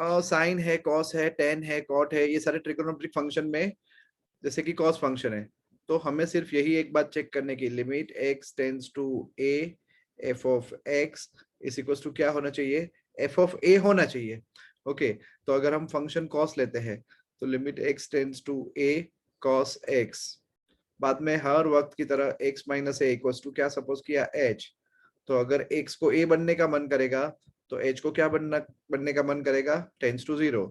Sign है, cos है, ten है, कॉट है, ये सारे ट्रिग्नोमेट्रिक फंक्शन में जैसे कि कॉस फंक्शन है, तो हमें सिर्फ यही एक बात चेक करने की, limit x tends to a f of x is equal to क्या होना चाहिए, f ऑफ a होना चाहिए। ओके, तो अगर हम फंक्शन cos लेते हैं तो limit x tends to a cos x, बाद में हर वक्त की तरह x minus a equal to क्या सपोज किया h, तो अगर x को a बनने का मन करेगा तो h को क्या बनने का मन करेगा, टेंड्स टू 0,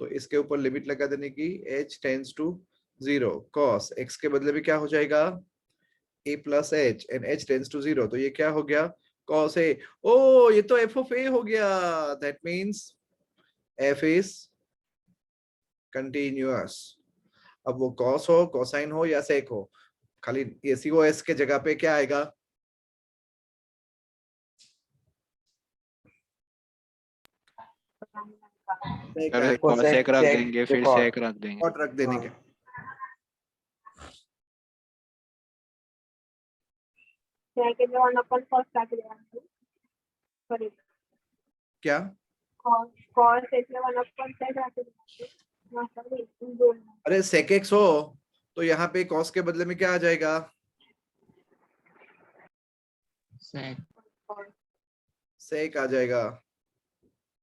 तो इसके ऊपर लिमिट लगा देने की h tends to 0 cos x के बदले में क्या हो जाएगा, a plus h and h tends to 0, तो ये क्या हो गया, cos a। ओ ये तो f ऑफ a हो गया, that means f is continuous. अब वो cos हो, कोसाइन हो या sec हो, खाली ACOS के जगह पे क्या आएगा, अरे कोसेक रख देंगे, फिर सेक रख देंगे, कॉट रख देने के। क्या अरे sec x हो तो यहाँ पे cos के बदले में क्या आ जाएगा, sec आ जाएगा,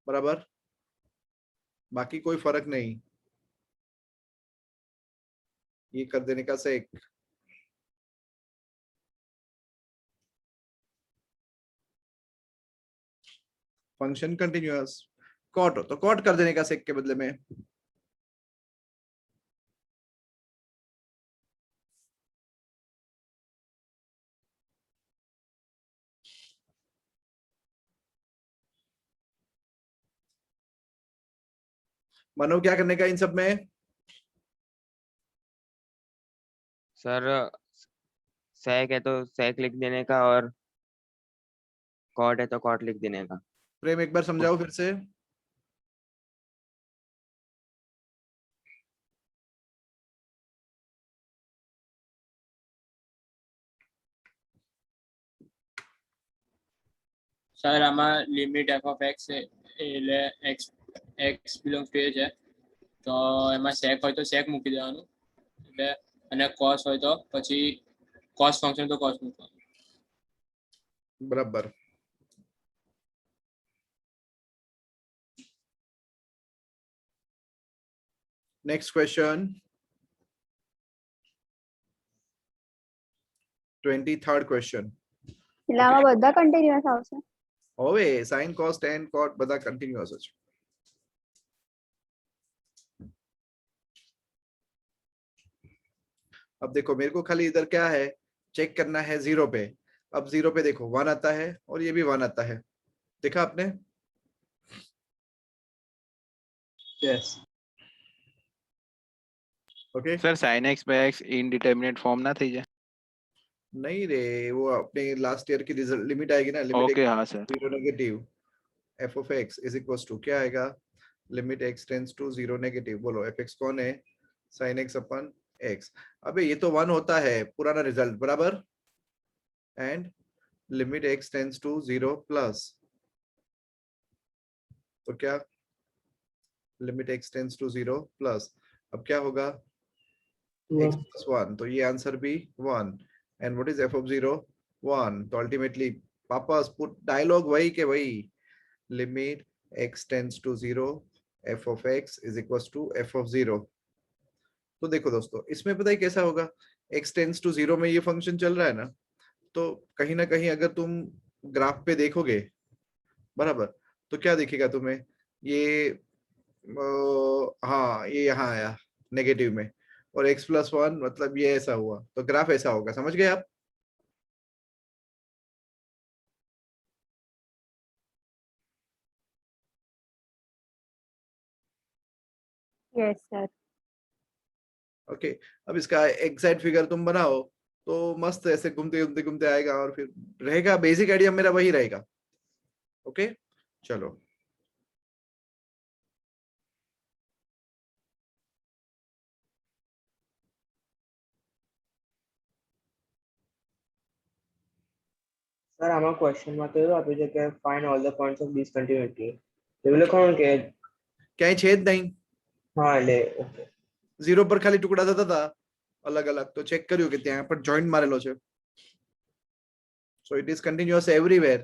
बराबर, बाकी कोई फर्क नहीं, ये कर देने का sec। फंक्शन कंटिन्यूअस, कॉट हो तो कॉट कर देने का sec के बदले में। मनो क्या करने का इन सब में, सर सेक है तो सेक लिख देने का, और कॉट है तो कॉट लिख देने का। प्रेम एक बार समझाओ फिर से। સર આમાં લિમિટ f of x એટલે x belongs to a છે, તો એમાં sec હોય તો sec મૂકી દેવાનું, એટલે અને cos હોય તો પછી cos ફંક્શન તો cos મૂકવાનું। बराबर। Next question 23rd question. આમાં બધા કન્ટિન્યુઅસ આવશે? હવે sin cos tan cot બધા કન્ટિન્યુઅસ છે। अब देखो मेरे को खाली इधर क्या है चेक करना है, 0 पे, अब 0 पे देखो 1 आता है और ये भी 1 आता है, देखा आपने? Yes okay sir sin x by x indeterminate form ना થઈ જાય? नहीं रे, वो अपने लास्ट ईयर की रिजल्ट लिमिट आएगी ना, लिमिट ओके हाँ sir, 0 negative f of x is equals to क्या आएगा, limit x tends to 0 negative, बोलो fx कौन है, sin x अपन x। अबे ये तो 1 होता है पुराना रिजल्ट, बराबर, and limit x tends to 0 plus, तो क्या limit x tends to 0 plus, अब क्या होगा x plus 1, तो ये आंसर भी 1, and what is f of 0, 1, तो अल्टीमेटली वापस पुट डायलॉग वही के वही, limit x tends to 0 f of x is equals to f of 0। तो देखो दोस्तों इसमें पता है कैसा होगा, x टेंड्स टू 0 में ये फंक्शन चल रहा है ना, तो कहीं ना कहीं अगर तुम ग्राफ पे देखोगे, बराबर, तो क्या दिखेगा तुम्हें, ये हाँ ये यहाँ आया नेगेटिव में, और x प्लस 1 मतलब ये ऐसा हुआ, तो ग्राफ ऐसा होगा, समझ गए आप? Yes sir. ओके, अब इसका एग्जैक्ट फिगर तुम बनाओ तो मस्त ऐसे घूमते घूमते घूमते आएगा, और फिर रहेगा बेसिक आइडिया मेरा वही रहेगा। ओके चलो સર આમાં ક્વેશ્ચનમાં તો એવું આપ્યું છે કે find all the points of discontinuity, એવું લખવાનું કે ક્યાંય છે જ નહીં, हाँ ले ओके 0 પર ખાલી ટુકડા થતા હતા અલગ અલગ, તો ચેક કર્યું કે ત્યાં પણ જોઈન્ટ મારેલો છે. So it is continuous everywhere,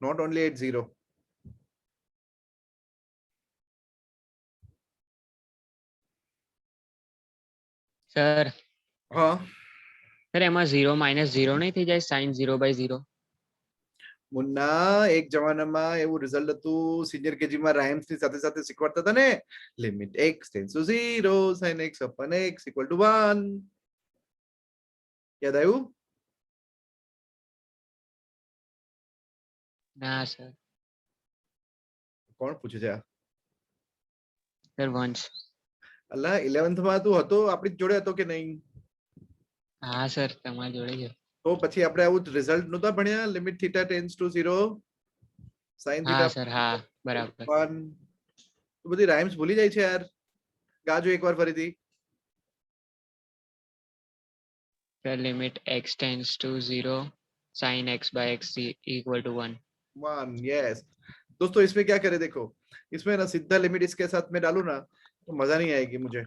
not only at 0. Sir હા સર એમાં 0 માઇનસ 0 નહીં થઈ જાય sin 0/0? મુન્ના, એક જમાનામાં એવું રિઝલ્ટ હતું સિનિયર કેજી માં રાઇમ્સ ની સાથે સાથે શીખવાડતા હતા ને, limit x tends to 0 sin x upon x equal to 1. યાદ આવ્યું? ના સર. કોણ પૂછે છે આ? સર વંશ. અલા 11th માં તું હતો, આપણી જોડે હતો કે નહીં? હા સર તમારી જોડે છે. તો પછી આપણે આવું રિઝલ્ટ નહોતા ભણ્યા, limit theta tends to 0 sin હા theta સર હા બરાબર. 1. તો બધી રાઇમ્સ ભૂલી જાય છે યાર, ગાજો એકવાર ફરીથી. Sir limit x tends to 0 sin x/x equal to 1. 1 yes. दोस्तों इसमें क्या करें, देखो इसमें ना सीधा लिमिट इसके साथ में डालू ना तो मजा नहीं आएगी मुझे,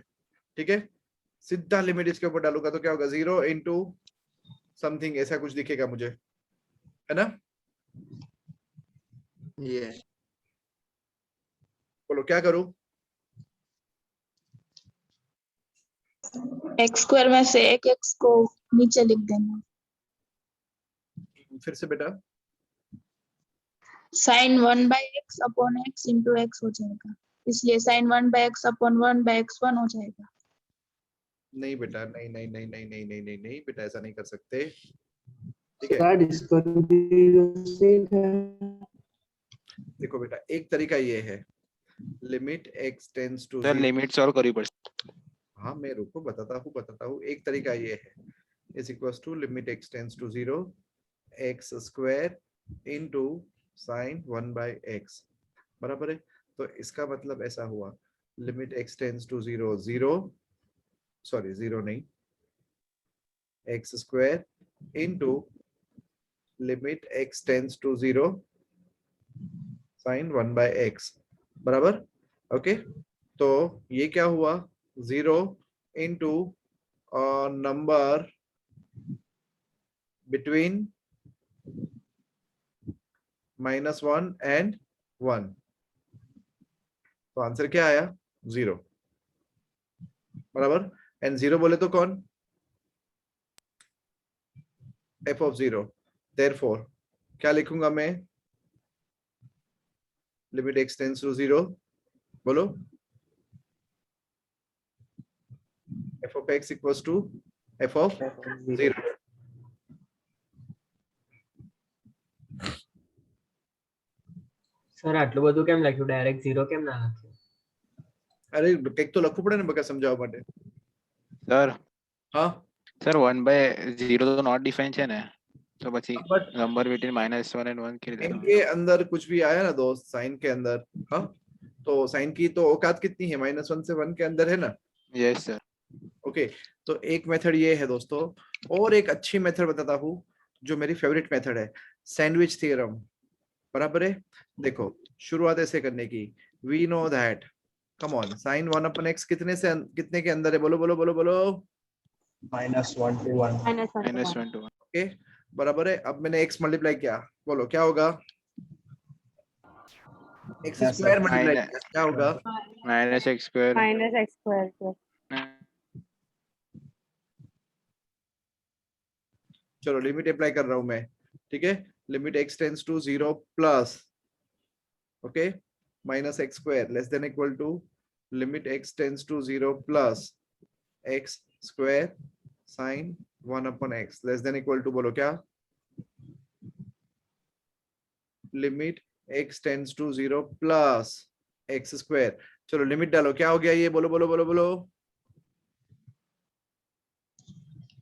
ठीक है? सीधा लिमिट इसके ऊपर डालूंगा तो क्या होगा, 0 into समथिंग ऐसा कुछ दिखेगा मुझे, है ना? ये बोलो क्या करूं? एक्स स्क्वायर में से एक एक्स को नीचे लिख देना, फिर से बेटा. Sine 1/x upon x into x हो जाएगा, इसलिए साइन 1/x अपॉन 1/x 1 हो जाएगा. नहीं बेटा, नहीं नहीं नहीं नहीं नहीं नहीं नहीं नहीं बेटा, ऐसा नहीं कर सकते, ठीक है? सर इसको देखो बेटा एक तरीका ये है, limit x tends to sir limit solve करવી પડશે. हाँ मैं रुको बताता हूँ. एक तरीका ये है, is equals to limit x tends to 0 x square into sin 1/x, बराबर है? तो इसका मतलब ऐसा हुआ, limit x tends to 0 0 sorry 0 नहीं, x square into limit x tends to 0 sin 1/x, बराबर? ओके, तो ये क्या हुआ, 0 into a number between -1 and 1. तो आंसर क्या आया, 0, बराबर? एंड 0 बोले तो कौन, f of 0. Therefore क्या लिखूंगा मैं, लिमिट x टेंड्स टू 0, बोलो, f of x equals to f of 0. Sir આટલું બધું કેમ લખ્યું, ડાયરેક્ટ 0 કેમ ના લખ્યું? અરે કંઈક તો લખવું પડે ને બકા સમજાવવા માટે. સર હા સર 1/0 તો નોટ ડિફાઇન છે ને, તો પછી નંબર बिटवीन -1 and 1 के लिए इनके अंदर कुछ भी आया ना दोस्त, साइन के अंदर, हाँ तो साइन की तो औकात कितनी है, -1 से 1 के अंदर है ना? Yes sir. ओके, तो एक मेथड ये है दोस्तों, और एक अच्छी मेथड बताता हूँ जो मेरी फेवरेट मेथड है, सैंडविच थ्योरम, बराबर है? देखो शुरुआत ऐसे करने की, we know that, come on, sin 1/x कितने से कितने के अंदर है, बोलो बोलो बोलो बोलो, -1 to 1 -1 to 1. ओके बराबर है? अब मैंने x मल्टीप्लाई किया, बोलो क्या होगा, x Yes, square sir. Multiply Minus- किया क्या होगा, -x square minus x square plus चलो लिमिट अप्लाई कर रहा हूं मैं, ठीक है? Limit x tends to 0 plus, okay, -x square less than equal to limit x tends to 0 plus x square sin 1/x less than equal to, बोलो क्या, limit x tends to 0 plus x square. चलो limit डालो, क्या हो गया ये, बोलो बोलो बोलो बोलो,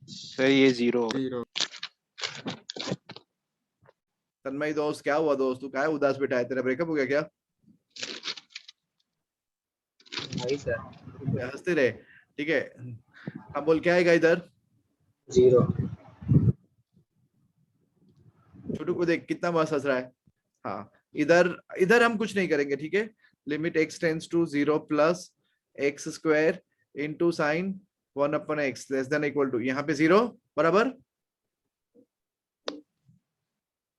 सर ये 0 तन्मय दोस्त क्या हुआ दोस्त, तू क्या उदास बैठा है, तेरा ब्रेकअप हो गया क्या? नहीं सर हंसते रहे, ठीक है? अब बोल क्या आएगा इधर, 0 छोटू को देख कितना मस्त हंस रहा है. हाँ इधर इधर हम कुछ नहीं करेंगे, ठीक है? Limit x tends to 0 plus x square into sine 1 upon x less than equal to, यहाँ पे 0 बराबर,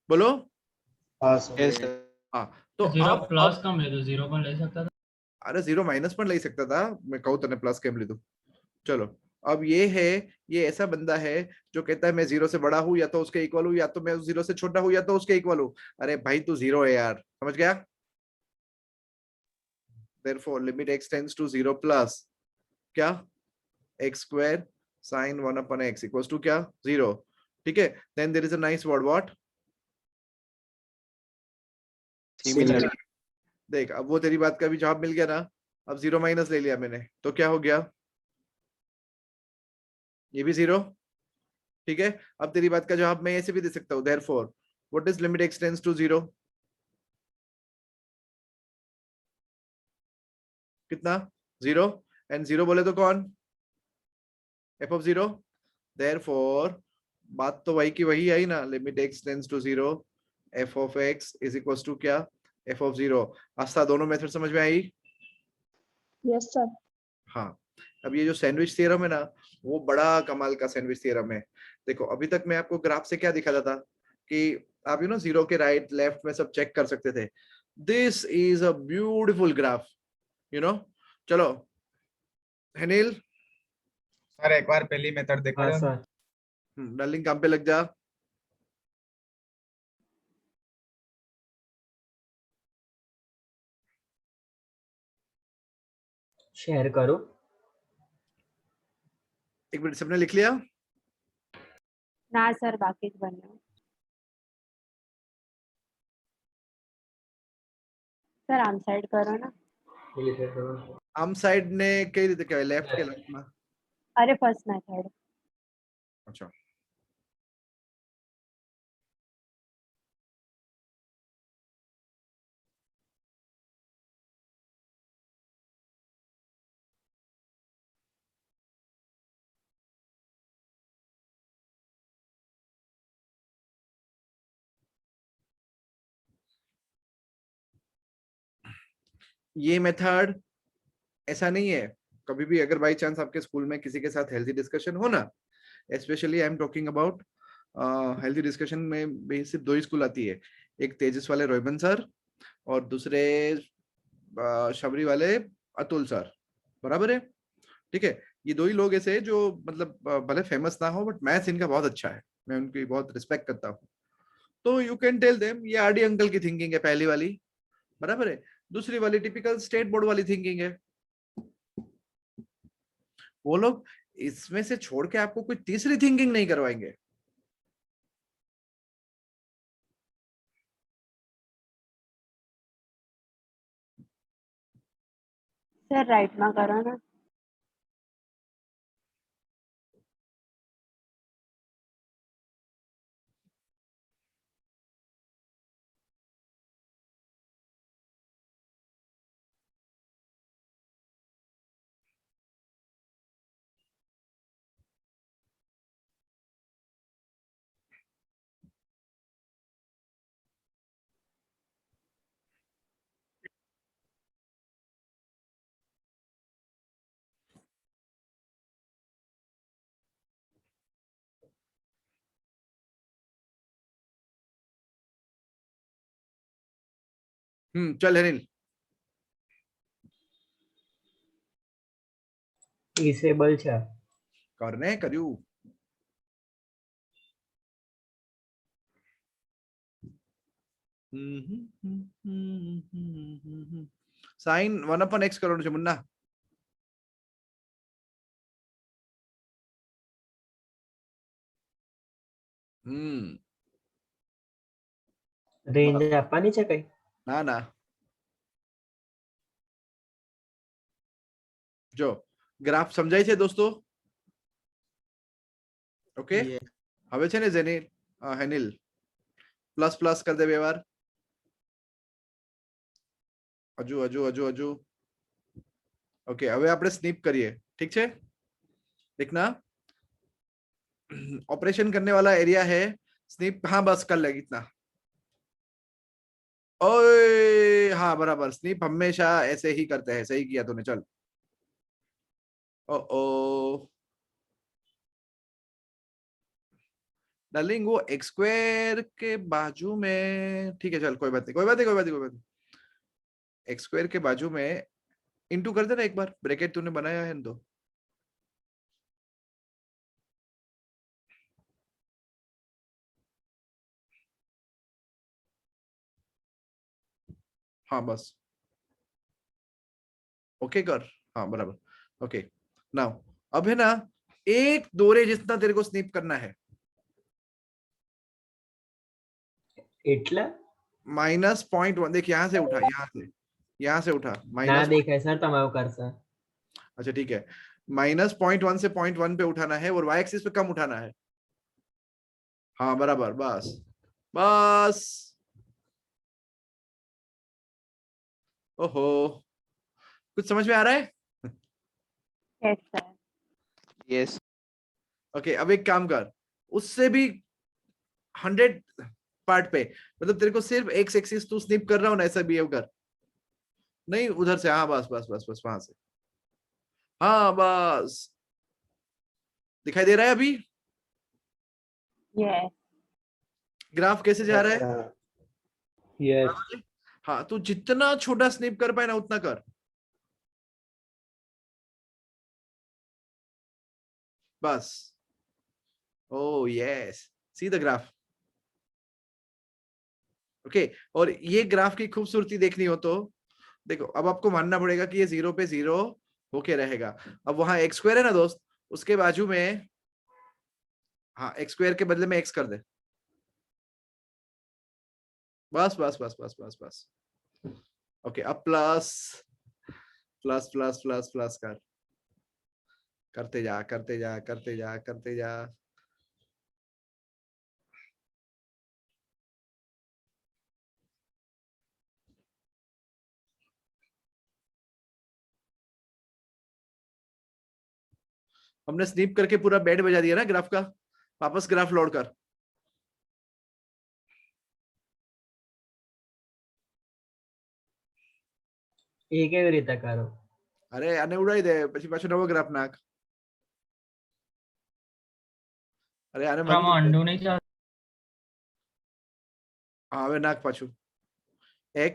बोलो। हाँ सर। Yes, sir. हाँ तो जीरो अब प्लस कम ले दो, 0 पर ले सकता था। अरे 0 माइनस पर ले सकता था, मैं कहूँ तने प्लस केम ले दूं। चलो अब ये है, ये ऐसा बंदा है जो कहता है मैं 0 से बड़ा हूं या तो उसके इक्वल हूं, या तो मैं 0 से छोटा हूं या तो उसके इक्वल हूं। अरे भाई तू 0 है यार, समझ गया। therefore limit x tends to 0 plus क्या x square sin 1 upon x equals to क्या 0। ठीक है, then there is a nice word what, Similar. देख अब वो तेरी बात का भी जवाब मिल गया ना। अब 0 माइनस ले लिया मैंने तो क्या हो गया, ये भी 0। ठीक है, अब तेरी बात का जवाब मैं ऐसे भी दे सकता हूँ, therefore what is limit x tends to 0, कितना 0, एंड 0 बोले तो कौन, f of 0। therefore बात तो वही की वही आई ना, limit x tends to 0 f of x is equals to क्या f of 0। आस्था दोनों मेथड समझ में आई। Yes sir. हाँ, अब ये जो सैंडविच थ्योरम है ना, वो बड़ा कमाल का सैंडविच थ्योरम है। देखो अभी तक मैं आपको ग्राफ से क्या दिखाता था कि आप 0 के राइट लेफ्ट में सब चेक कर सकते थे। This is a beautiful graph, चलो हनील सर एक बार पहली मेथड देखो। हाँ सर। डार्लिंग काम पे लग जा। शेयर करो। एक मिनट, सबने लिख लिया? ना सर, बाकी જ બન્યું સર. આમ સાઈડ કરો ને. આમ સાઈડ ને કઈ રીતે કહેવાય, લેફ્ટ કે લેફ્ટ માં? અરે ફર્સ્ટ મેથડ. अच्छा, ये मेथड ऐसा नहीं है। कभी भी अगर बाई चांस आपके स्कूल में किसी के साथ हेल्दी डिस्कशन हो ना, specially I am talking about healthy discussion में भी सिर्फ 2 ही स्कूल आती है, एक तेजस वाले रोहमन सर और दूसरे शबरी वाले अतुल सर, बराबर है। ठीक है, ये 2 ही लोग ऐसे हैं जो मतलब भले फेमस ना हो बट मैथ्स इनका बहुत अच्छा है, मैं उनकी बहुत रिस्पेक्ट करता हूँ। तो यू कैन टेल देम ये आरडी अंकल की थिंकिंग है पहली वाली, बराबर है। दूसरी वाली टिपिकल स्टेट बोर्ड वाली थिंकिंग है। वो लोग इसमें से छोड़ के आपको कोई तीसरी थिंकिंग नहीं करवाएंगे। સર રાઈટમાં કરો ને. चल अनिल। डिसेबल છે करने કર્યું। साइन 1 upon x કરવાનું છે મુન્ના। રેન્જ આપવાની છે કઈ? ના ના, જો ગ્રાફ સમજાય છે દોસ્તો? ઓકે, હવે છે ને જેની હેનિલ પ્લસ પ્લસ કરી દે બે વાર। હજુ હજુ હજુ હજુ ઓકે, હવે આપણે સ્નીપ કરીએ, ठीक છે? देखना ऑपरेशन करने वाला एरिया है स्नीप, हाँ बस कर लेगी इतना। ओए हाँ बराबर, स्नीप हमेशा ऐसे ही करते हैं, सही किया तूने, चल। ओ डार्लिंग, वो एक्स स्क्वायर के बाजू में, ठीक है चल, कोई बात नहीं, कोई बात नहीं, कोई बात नहीं, कोई बात नहीं। एक्स स्क्वायर के बाजू में इनटू कर देना एक बार, ब्रैकेट तूने बनाया है तो। हाँ बस, ओके कर, हाँ बराबर, ओके। नाउ अब है ना, एक दोरे जितना तेरे को स्नीप करना है। એટલે -0.1, देख यहाँ से उठा, यहाँ से उठा, ના माइनस, દેખાય સર તમારું કર્સર अच्छा ठीक है, -0.1 से 0.1 पे उठाना है और वाई एक्सिस पे कम उठाना है। हाँ बराबर, बस बस। ओहो, कुछ समझ में आ रहा है? Yes sir. यस। ओके, अब एक काम कर, उससे भी 100 पार्ट पे, मतलब तेरे को सिर्फ एक्स एक्सिस तू स्निप कर रहा हो ना, ऐसा बिहेव कर, नहीं उधर से, हाँ बस बस बस बस, वहां से, हाँ बस, दिखाई दे रहा है अभी यस ग्राफ कैसे जा रहा है? યસ हाँ, तू जितना छोटा स्निप कर पाए ना उतना कर, बस। ओ yes, see the graph. Okay, और ये ग्राफ की खूबसूरती देखनी हो तो देखो, अब आपको मानना पड़ेगा कि ये 0 पे 0 होके रहेगा। अब वहां एक्स स्क्वायर है ना दोस्त, उसके बाजू में, हाँ एक्स स्क्वायर के बदले में एक्स कर दे, बस बस बस बस बस बस। ओके, अब plus plus plus plus plus कर, करते जा करते जा करते जा करते जा। हमने स्नीप करके पूरा बेड बजा दिया ना ग्राफ का, वापस ग्राफ लोड कर। એ કેવી રીતે કરો અરે આને ઉડાઈ દે, પછી પાછો નવો ગ્રાફ નાખ. અરે આને બંધ આમાં કર દે. અંડું નહીં ચાલતું. હા હવે નાખ પાછું x,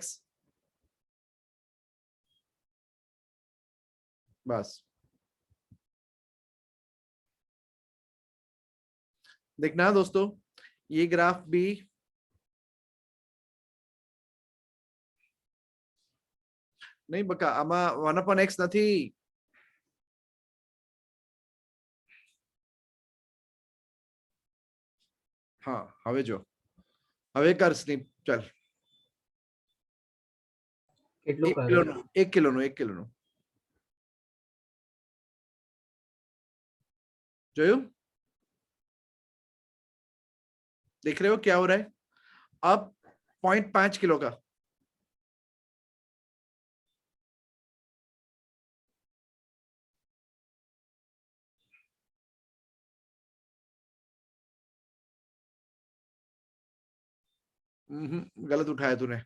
बस। देखना दोस्तों, ये ग्राफ भी नहीं बका, आमा 1/x નથી। हाँ હવે જો, હવે कर स्नीप, चल। કેટલું 1 કરો કિલોનું 1 કિલોનું 1 કિલોનું જોયું? देख रहे हो क्या हो रहा है? अब 0.5 किलो का गलत उठाया तूने,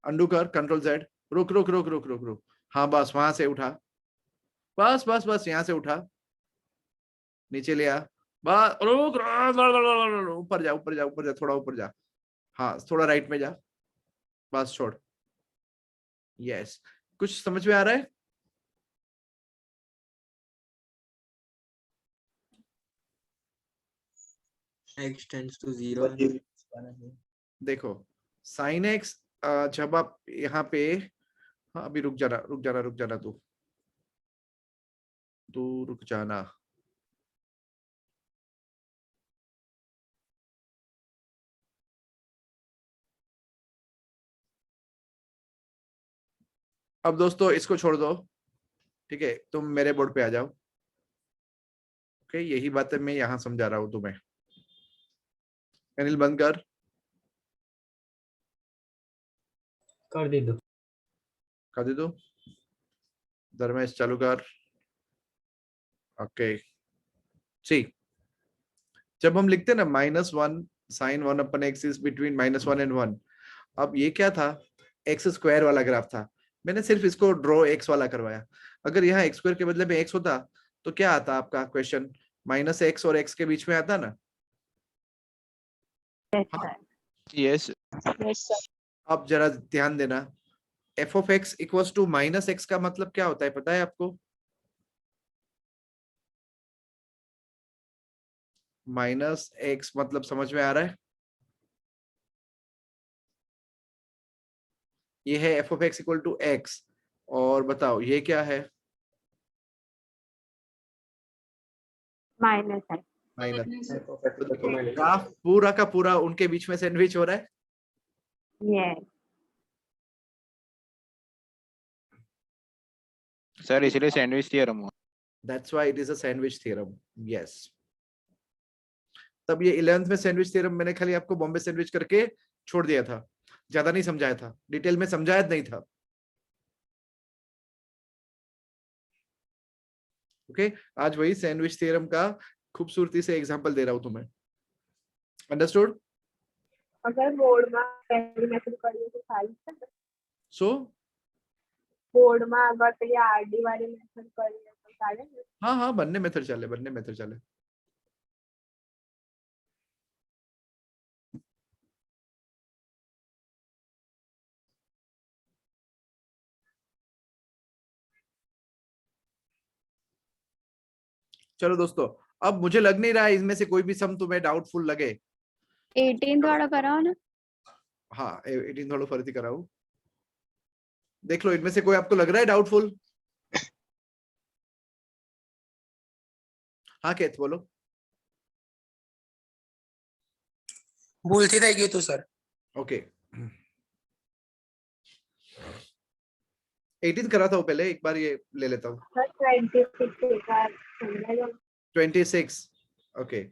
अंडू कर, कंट्रोल Z, रुक रुक रुक रुक रुक रुक, हाँ बस वहां से उठा, बस बस बस यहाँ से उठा, नीचे ले आ, बस रुक, ऊपर जा ऊपर जा ऊपर जा, थोड़ा ऊपर जा, हाँ थोड़ा राइट में जा, बस छोड़। यस, कुछ समझ में आ रहा है? x tends to 0 देखो sin x, जब आप यहाँ पे, हाँ अभी रुक जाना रुक जाना रुक जाना, तू तू रुक जाना। अब दोस्तों इसको छोड़ दो, ठीक है, तुम मेरे बोर्ड पे आ जाओ। ओके, यही बातें मैं यहाँ समझा रहा हूँ तुम्हें। अनिल बंद कर, कर दीदो कर दे दो, धर्मेश चालू कर। ओके, सी, जब हम लिखते हैं ना -1 sin 1/x is between -1 and 1, अब ये क्या था, एक्स स्क्वायर वाला ग्राफ था, मैंने सिर्फ इसको ड्रॉ एक्स वाला करवाया। अगर यहाँ एक्स स्क्वायर के बदले में एक्स होता तो क्या आता आपका क्वेश्चन, माइनस एक्स और एक्स के बीच में आता ना। Yes, sir. Yes yes sir. अब जरा ध्यान देना, f of x equals to minus x का मतलब क्या होता है पता है आपको? माइनस एक्स मतलब समझ में आ रहा है? ये है f of x equal to x, और बताओ ये क्या है? Minus X. माइनस। ग्राफ पूरा का पूरा उनके बीच में सैंडविच हो रहा है। Yes. सर इसलिए सैंडविच थ्योरम हुआ। That's why it is a sandwich theorem. Yes. तब ये 11th में सैंडविच थ्योरम मैंने खाली आपको बॉम्बे सैंडविच करके छोड़ दिया था, ज्यादा नहीं समझाया था, डिटेल में समझाया नहीं था। ओके आज वही सैंडविच थ्योरम का खूबसूरती से एग्जांपल दे रहा हूं तुम्हें। अंडरस्टूड? अगर बोर्ड में पहली मेथड करिए तो सारी सो बोर्ड में अगर तो ये आरडी वाली मेथड करिए तो सारे हाँ हाँ, बनने मेथड चले, बनने मेथड चले। चलो दोस्तों, अब मुझे लग नहीं रहा है इनमें से कोई भी सम तुम्हें डाउटफुल लगे। 18 वाला कराओ ना। हाँ 18 थोड़ा फर्जी कराऊं, देख लो इनमें से कोई आपको लग रहा है डाउटफुल? हाँ केत बोलो। भूलती रहेगी तो सर। ओके 18 करा था वो पहले, एक बार ये ले लेता हूँ। 26 okay.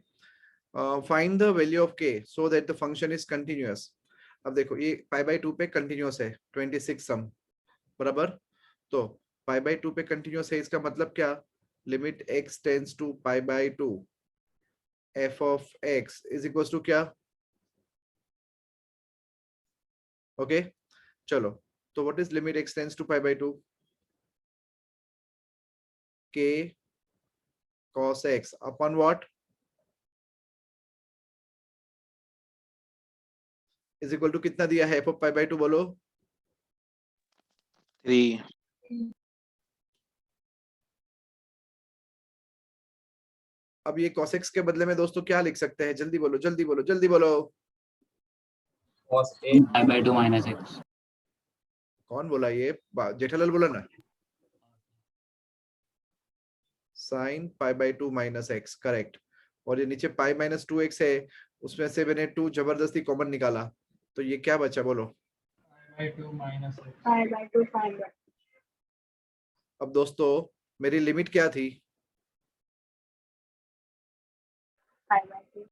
Find the value of k so that the function is continuous. अब देखो ये पाई बाय 2 पे कंटिन्यूअस है, 26 सम बराबर, तो पाई बाय 2 पे कंटिन्यूअस है, इसका मतलब क्या, limit x tends to pi by 2 f of x is equals to क्या? ओके चलो, तो what is limit x tends to pi by 2? k cos x upon what is equal to कितना दिया है f ऑफ पाई बाय 2 बोलो? 3 अब ये cos x के बदले में दोस्तों क्या लिख सकते हैं, जल्दी बोलो जल्दी बोलो जल्दी बोलो। cos a pi by 2 minus x. कौन बोला ये? जेठालाल बोला ना। Sine pi by 2 minus x, correct. और ये नीचे पाई माइनस 2x है, उसमें से मैंने 2 जबरदस्ती कॉमन निकाला, तो ये क्या बचा बोलो? Pi by 2 minus x. Pi by 2 pi by. अब दोस्तों मेरी लिमिट क्या थी? पाई बाय 2।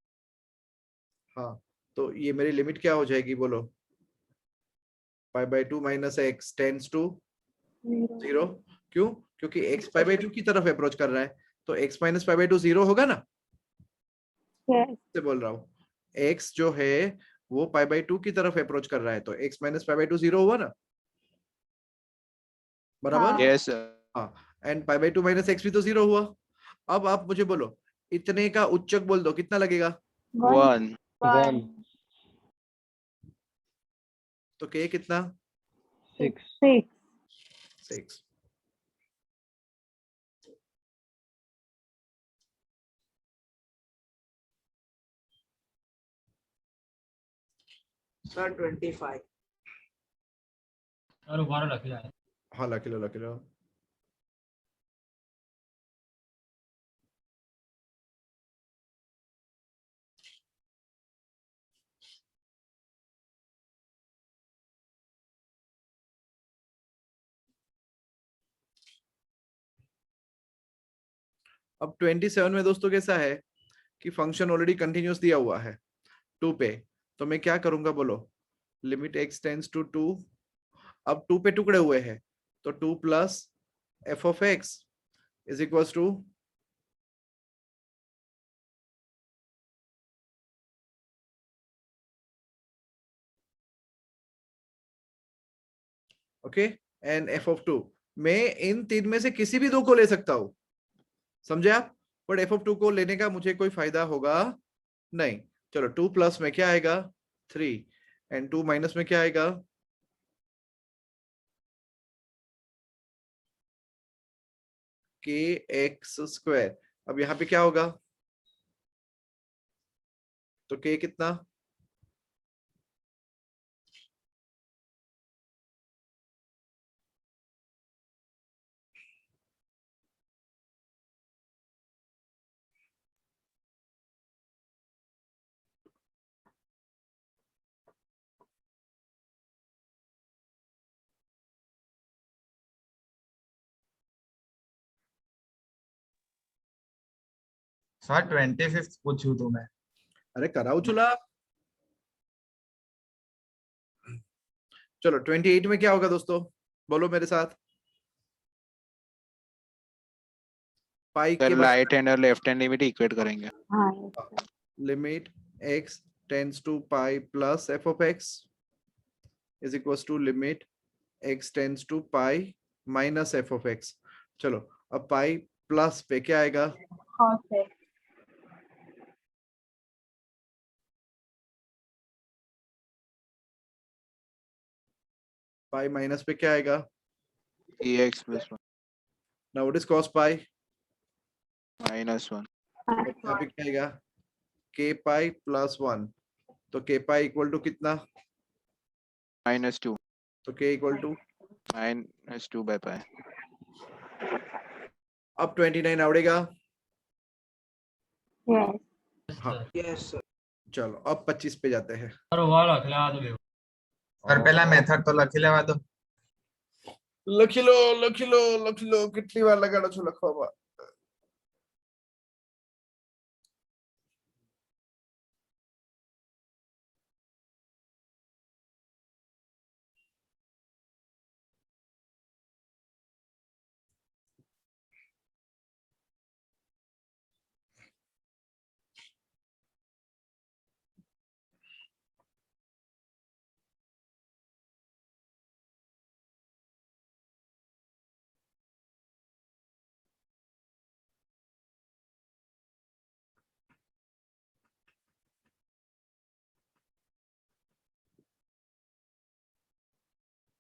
हाँ तो ये मेरी लिमिट क्या हो जाएगी बोलो? Pi by 2 minus x tends to 0। क्यों? क्योंकि x पाई बाय 2 की तरफ अप्रोच कर रहा है, तो x माइनस पाई बाय 2 0 होगा ना। Yes. से बोल रहा हूँ, x जो है वो पाई बाय 2 की तरफ अप्रोच कर रहा है, तो x माइनस पाई बाय 2 0 हुआ ना बराबर। यस हाँ and pi by 2 minus x भी तो 0 हुआ। अब आप मुझे बोलो इतने का उच्चक बोल दो, कितना लगेगा? 1 1 तो k कितना? 6 6। सर 25 और 12 रख लिया है। हाँ लख लो लख लो। अब 27 में दोस्तों कैसा है कि फंक्शन ऑलरेडी कंटिन्यूअस दिया हुआ है 2 पे, तो मैं क्या करूंगा बोलो? लिमिट x टेंड्स टू 2, अब 2 पे टुकड़े हुए हैं, तो 2 plus f of x is equals to okay and f of 2, मैं इन तीन में से किसी भी दो को ले सकता हूं, समझे आप? बट एफ ऑफ 2 को लेने का मुझे कोई फायदा होगा नहीं। चलो 2 प्लस में क्या आएगा 3 एंड 2 माइनस में क्या आएगा के एक्स स्क्वायर। अब यहाँ पे क्या होगा, तो के कितना सर 25 पूछू तो मैं। अरे कराओ चुला। चलो 28 में क्या होगा दोस्तों, बोलो मेरे साथ। पाई के राइट हैंड और लेफ्ट हैंड लिमिट इक्वेट करेंगे। Limit x tends to pi plus f of x is equals to limit x tends to pi minus f of x। चलो अब पाई प्लस पे क्या आएगा cos x, पाई माइनस पे क्या आएगा ex plus 1 now what is cos pi, minus 1 यहाँ पे क्या आएगा k पाई प्लस 1, तो k पाई इक्वल टू कितना, minus 2 तो k equal to minus 2 by pi। अब 29 आवड़ेगा। yes, हाँ Yes, sir. चलो अब 25 पे जाते हैं। सर वो वाला खिला दो देखो। सर पहला मेथड तो लखी लेवा दो। लखी लो कितनी बार लगाड़ा छो लखवा।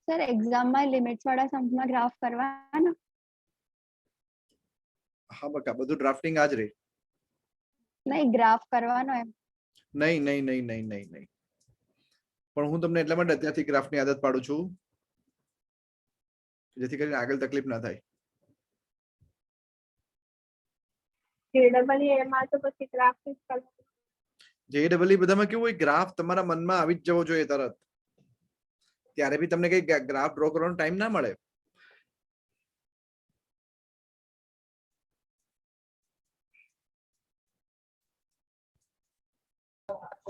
સર એક્ઝામમાં લિમિટ્સ વાળા સમ્સમાં ગ્રાફ કરવાના? હા બકા બધું ડ્રાફ્ટિંગ આજ રે। નહીં ગ્રાફ કરવાનો એમ। નહીં નહીં નહીં નહીં નહીં નહીં પણ હું તમને એટલા માટે અત્યારથી ગ્રાફની આદત પાડું છું જેથી કરીને આગળ તકલીફ ના થાય। JEE એમાં તો પછી ગ્રાફિક્સ કરવાનું। JEE બધામાં કેવું હોય ગ્રાફ તમારા મનમાં આવી જ જવો જોઈએ તરત, ત્યારે બી તમને કઈ ગ્રાફ ડ્રો કરવાનો ટાઈમ ના મળે।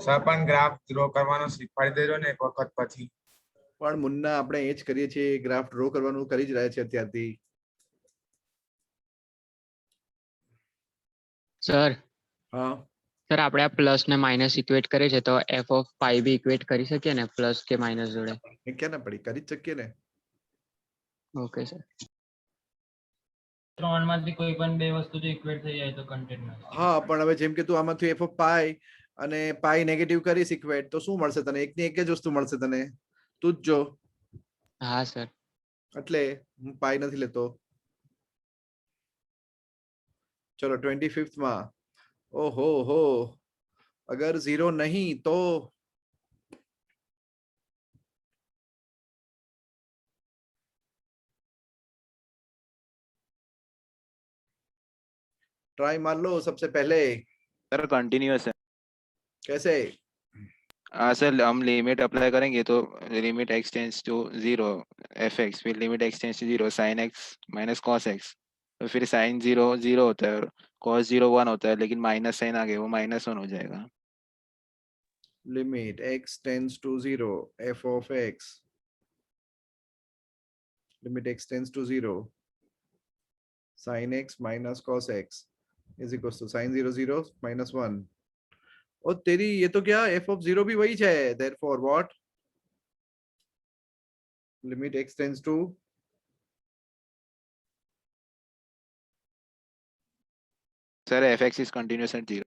સર પણ ગ્રાફ ડ્રો કરવાનો શીખવાડી દેજો ને એક વખત પછી। પણ મુન્ના આપણે એ જ કરીએ છીએ, ગ્રાફ ડ્રો કરવાનું કરી જ રહ્યા છે અત્યારથી। સર હા સર આપણે આ પ્લસ ને માઇનસ ઇક્વેટ કરીએ છે તો એફ ઓફ પાઈ બી ઇક્વેટ કરી શકીએ ને પ્લસ કે માઇનસ જોડે? એ ક્યાં ના પડી, કરી જ શકીએ ને। Okay sir. ત્રણમાંથી કોઈ પણ બે વસ્તુ જો ઇક્વેટ થઈ જાય તો કન્ટેન્ટ ના હા પણ હવે જેમ કે તું આમાંથી f of પાઈ અને પાઈ નેગેટિવ કરીશ ઇક્વેટ તો શું મળશે તને, એકની એક જ વસ્તુ મળશે તને, તું જ જો। હા સર। એટલે હું પાઈ નથી લેતો। चलो 25th માં ओहो हो अगर 0 नहीं तो ट्राई मार लो सबसे पहले। सर कंटिन्यूअस है। कैसे? सर हम लिमिट अप्लाई करेंगे तो limit x tends to 0 fx, फिर limit x tends to 0 sin x minus cos x, तो फिर sin 0 0 होता है और cos 0 1 होता है, लेकिन माइनस साइन आगे वो -1 हो जाएगा। Limit x tends to 0 f of x, limit x tends to 0 sin x minus cos x is equals to sin 0 0 minus 1। और तेरी ये तो क्या f of 0 भी वही है, therefore what limit x tends to Sir, fx is continuous at 0.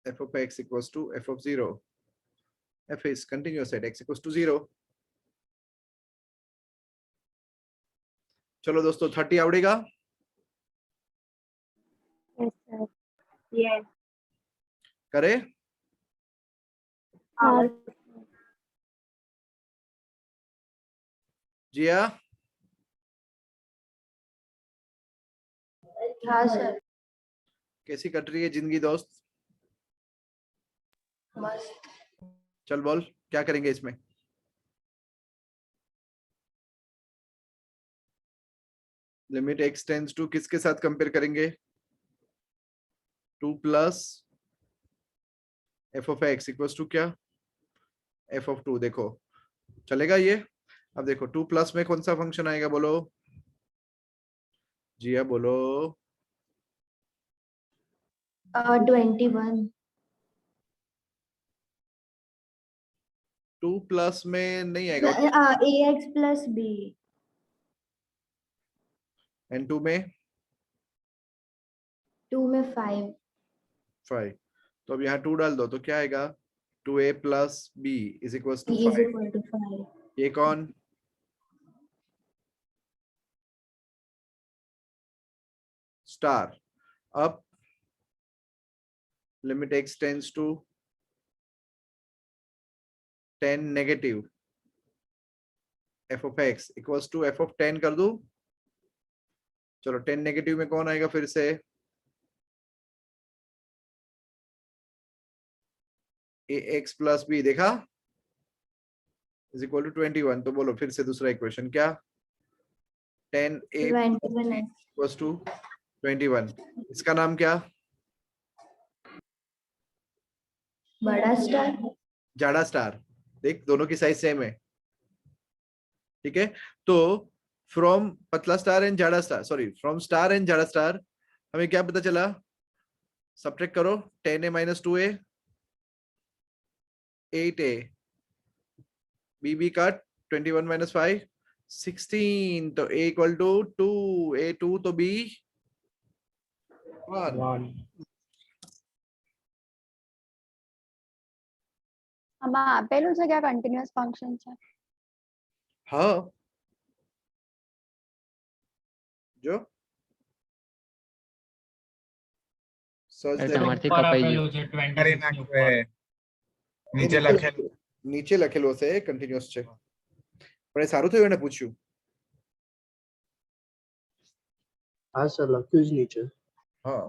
f of x equals to f of 0. f is continuous at x equals to 0. चलो दोस्तों 30 आवड़ेगा? Yes, sir. Yes. करे? हाँ, जिया? हाँ सर, कैसी cut रही है जिंदगी दोस्त? मस्त। चल बोल क्या करेंगे इसमें? लिमिट x टेंड्स टू किसके साथ कंपेयर करेंगे? 2 plus f of x equals to क्या? f of 2 देखो चलेगा ये? अब देखो 2 प्लस में कौन सा फंक्शन आएगा बोलो? जिया बोलो। 21। 2 प्लस में नहीं आएगा ax plus b। एंड 2 में 2 में 5। 5। तो अब यहाँ 2 डाल दो तो क्या आएगा? 2a plus b is equals to b is 5। equal to 5। ये कौन? स्टार। अब limit x tends to 10 negative f of x equals to f of 10 कर दूं? चलो 10 नेगेटिव में कौन आएगा फिर से? ax प्लस b देखा इज इक्वल टू 21। तो बोलो फिर से दूसरा इक्वेशन क्या? 10a 21 equals to 21। इसका नाम क्या? बड़ा स्टार। जाड़ा स्टार। देख दोनों की साइज सेम है, ठीक है? तो फ्रॉम पतला स्टार एंड जाड़ा star, sorry from star and जाड़ा स्टार हमें क्या पता चला? सब्ट्रैक्ट करो 10a minus 2a 8a bb का 21 माइनस 5 16। तो a इक्वल टू 2 a 2 तो b 1। આમાં આપેલું છે કે આ કન્ટિન્યુઅસ ફંક્શન છે? हाँ जो सर्च એ देने તમારથી ઉપર કપાઈ આપેલું ગયું. છે કરી 26 ની નાખ્યું ઉપર. એ. નીચે લખેલું નીચે લખેલું હશે કન્ટિન્યુઅસ છે પણ એ સારું થયું એને પૂછ્યું. હા સર લખ્યું જ નીચે. हाँ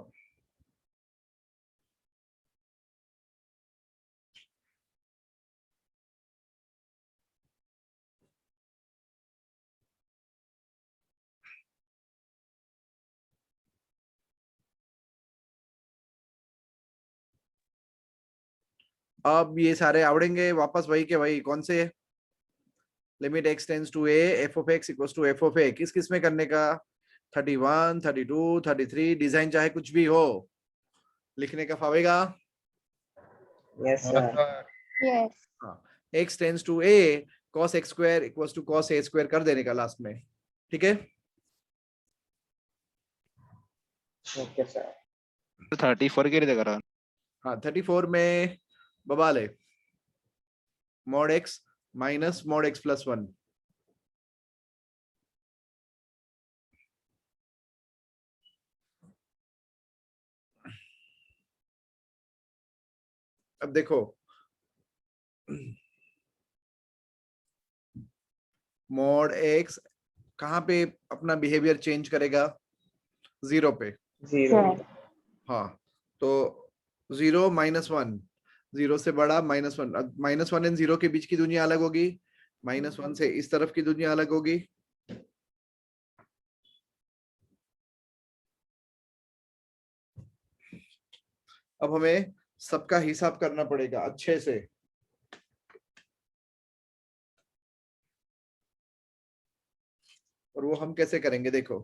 अब ये सारे आवड़ेंगे वापस वही के वही कौन से? Limit x tends to a f of x equals to f of a किस किस में करने का? 31 32 33 डिजाइन चाहे कुछ भी हो लिखने का फावेगा? Yes sir. યસ. हाँ x tends to a cos x square equals to cos a square कर देने का लास्ट में, ठीक है? Okay sir. तो 34 के लिए करा. हाँ 34 में बबाले mod x minus mod x plus 1। अब देखो mod x कहाँ पे अपना बिहेवियर चेंज करेगा? 0 पे। 0. हाँ तो 0 माइनस 1 0 से बड़ा -1 -1 एंड 0 के बीच की दुनिया अलग होगी, -1 से इस तरफ की दुनिया अलग होगी। अब हमें सबका हिसाब करना पड़ेगा अच्छे से। और वो हम कैसे करेंगे? देखो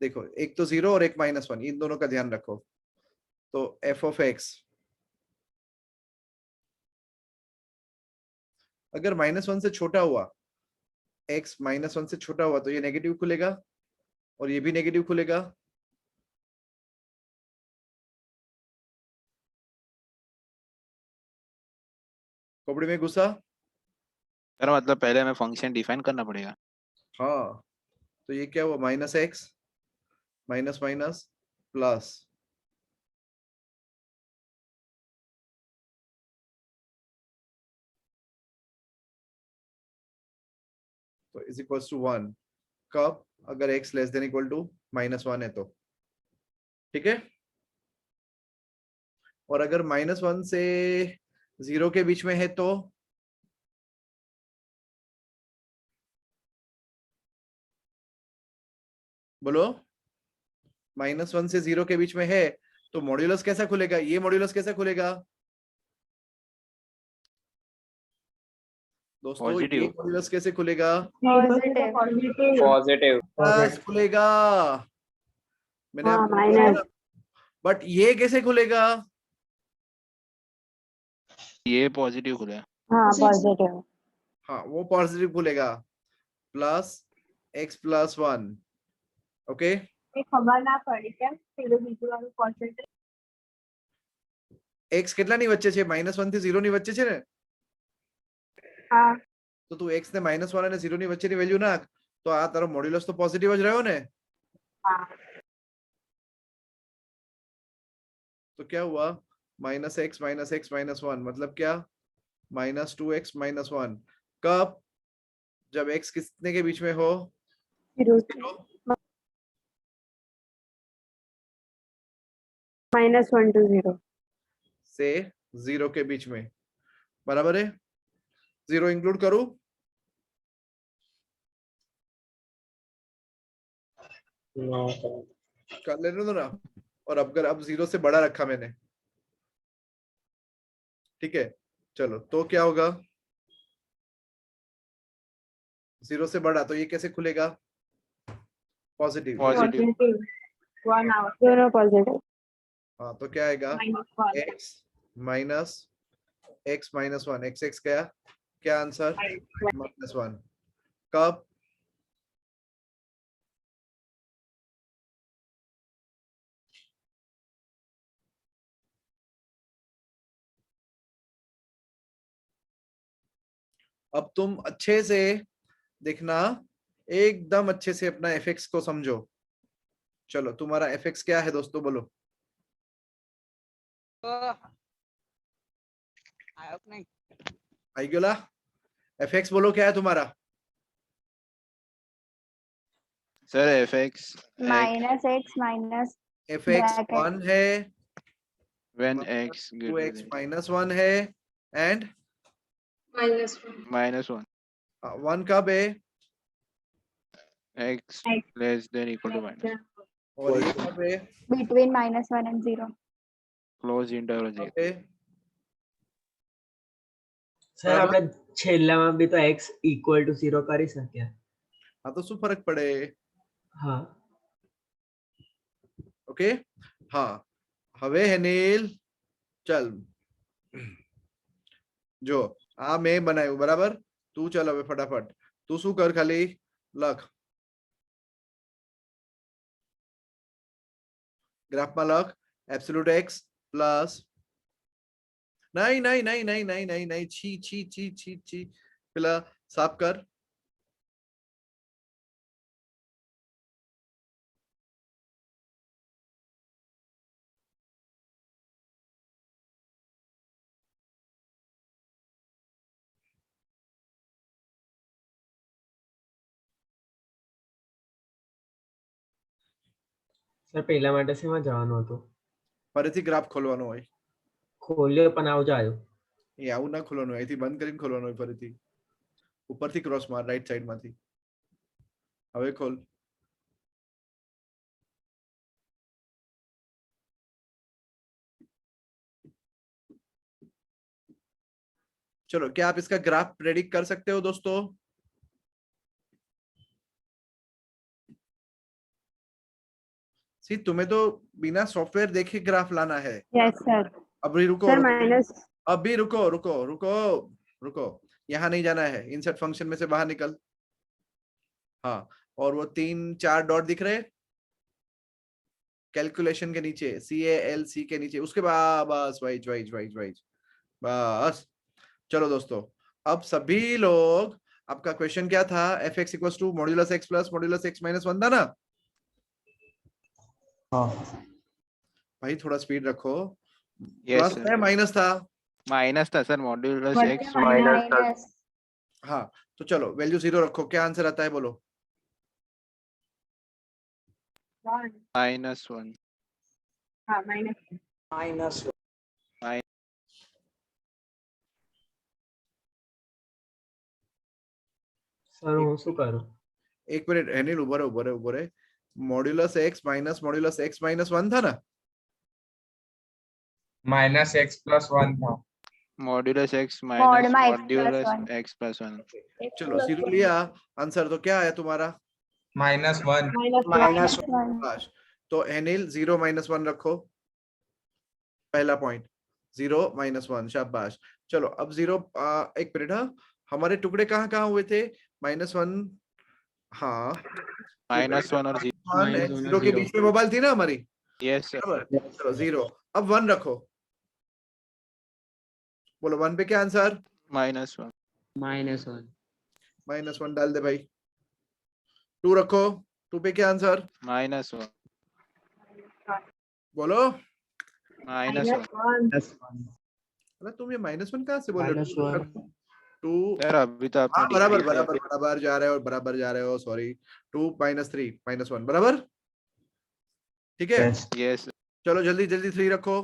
देखो एक तो 0 और एक -1, इन दोनों का ध्यान रखो। तो f of x अगर -1 से छोटा हुआ, x -1 से छोटा हुआ तो ये नेगेटिव खुलेगा और ये भी नेगेटिव खुलेगा। खोपड़ी में घुसा? सर मतलब पहले हमें फंक्शन डिफाइन करना पड़ेगा। हाँ, तो ये क्या हुआ, -x माइनस माइनस प्लस, तो इज इक्वल्स टू 1। कब? अगर x less than equal to -1 है तो, ठीक है। और अगर -1 से 0 के बीच में है तो बोलो, -1 से 0 के बीच में है तो मॉड्यूलस कैसा खुलेगा? ये मॉड्यूलस कैसा खुलेगा दोस्तों? ये Positive. मॉड्यूलस कैसे खुलेगा? पॉजिटिव प्लस खुलेगा। मैंने हाँ, आपको minus. बताया, बट ये कैसे खुलेगा? ये पॉजिटिव खुला। हाँ, जी, जी। पॉजिटिव। हाँ, वो पॉजिटिव खुलेगा, प्लस x प्लस 1। ओके, એ ખબર ના પડી કેમ પેલું બીજું વાળું પોઝિટિવ. x કેટલાની વચ્ચે છે? -1 થી 0 ની વચ્ચે છે ને? હા, તો તું x ને -1 અને 0 ની વચ્ચેની વેલ્યુ નાખ, તો આ તારો મોડ્યુલસ તો પોઝિટિવ જ રહ્યો ને? હા. तो क्या हुआ? -x -1 मतलब क्या? -2x -1। कब? जब x कितने के बीच में हो? 0 -1 to 0. से 0 के बीच में, बराबर है? 0 इंक्लूड करूं? No sir. कर लेने दो ना। और अब 0 से बड़ा रखा मैंने, ठीक है। चलो, तो क्या होगा? 0 से बड़ा, तो ये कैसे खुलेगा? पॉजिटिव। पॉजिटिव। पॉजिटिव 1 आवर दोनों पॉजिटिव. हाँ, तो क्या आएगा? -1 x -1 x क्या आंसर? -1। कब? अब तुम अच्छे से देखना, एकदम अच्छे से अपना fx को समझो। चलो, तुम्हारा fx क्या है दोस्तों, बोलो। आई गेला? fx बोलो, क्या है तुम्हारा? Sir fx -x minus fx Bracket. 1 है, when x greater 2x than -1 है, एंड -1 1 कब है? x less than equal to minus और ये कब है? Between -1 and 0. close interval 0. Okay, sir આપણે છેલ્લામાં બી તો x equal to 0 કરી શક્યા. हाँ, तो શું ફરક પડે? હા. ओके, हाँ। હવે હેનિલ, चल जो आ मैं बनायु, बराबर? तू चल હવે फटाफट, तू શું કર, ખાલી લખ, ગ્રાફમાં લખ એબ્સોલ્યુટ x પ્લસ, नहीं नहीं नहीं नहीं नहीं नहीं नहीं, छी छी छी छी छी, પેલા સાફ कर। સર પહેલા માટે શેમાં જવાનું હતું? ફરીથી ગ્રાફ ખોલવાનો હોય, ખોલ્યો પણ આવું જ આવ્યું. એ આવું ના ખોલવાનું હોય, અહીંથી બંધ કરીને ખોલવાનું હોય, ફરીથી ઉપરથી ક્રોસ માર, રાઈટ સાઈડ માંથી। હવે खोल। चलो, क्या आप इसका ग्राफ प्रेडिक्ट कर सकते हो दोस्तों? सी, तुम्हें तो बिना सॉफ्टवेयर देखे ग्राफ लाना है। Yes sir. अभी रुको सर रुको, माइनस अभी रुको रुको रुको रुको, यहाँ नहीं जाना है, इंसर्ट फंक्शन में से बाहर निकल। हाँ, और वो 3-4 डॉट दिख रहे कैलकुलेशन के नीचे, CALC के नीचे, उसके बाद बस वही बस। चलो दोस्तों, अब सभी लोग, आपका क्वेश्चन क्या था? fx equals to modulus x plus modulus x minus 1 था ना? हाँ भाई थोड़ा स्पीड रखो। Yes, plus sir. था माइनस था? माइनस था सर, मॉड्यूलस x माइनस हाँ, तो चलो वैल्यू 0 रखो, क्या आंसर आता है बोलो? -1 हाँ माइनस સર હું શું કરું? एक मिनट अनिल, उबर है। Modulus x minus modulus x minus 1 था ना? -x+1 था। मॉड्यूलस x मॉड माइनस में मॉड्यूलस x+1 x प्लस 1। चलो 0 लिया आंसर, तो क्या आया तुम्हारा? -1 माइनस शाबाश। तो अनिल 0 माइनस 1 रखो, पहला पॉइंट 0 माइनस 1, शाबाश। चलो अब 0, एक मिनट, हाँ हमारे टुकड़े कहाँ कहाँ हुए थे? -1, हाँ -1 और 0। -0 के बीच में मोबाइल थी ना हमारी, यस सर। बराबर। चलो 0, अब 1 रखो, बोलो 1 पे क्या आंसर? -1 -1 डाल दे भाई। 2 रखो, 2 पे क्या आंसर? -1 बोलो। -1 अरे तुम ये -1 कहाँ से बोल रहे हो? 2, सर अभी तो आपने हाँ बराबर डिग्री पे बराबर जा रहे हो, सॉरी। 2 -3 -1 बराबर, ठीक है। यस चलो जल्दी जल्दी 3 रखो।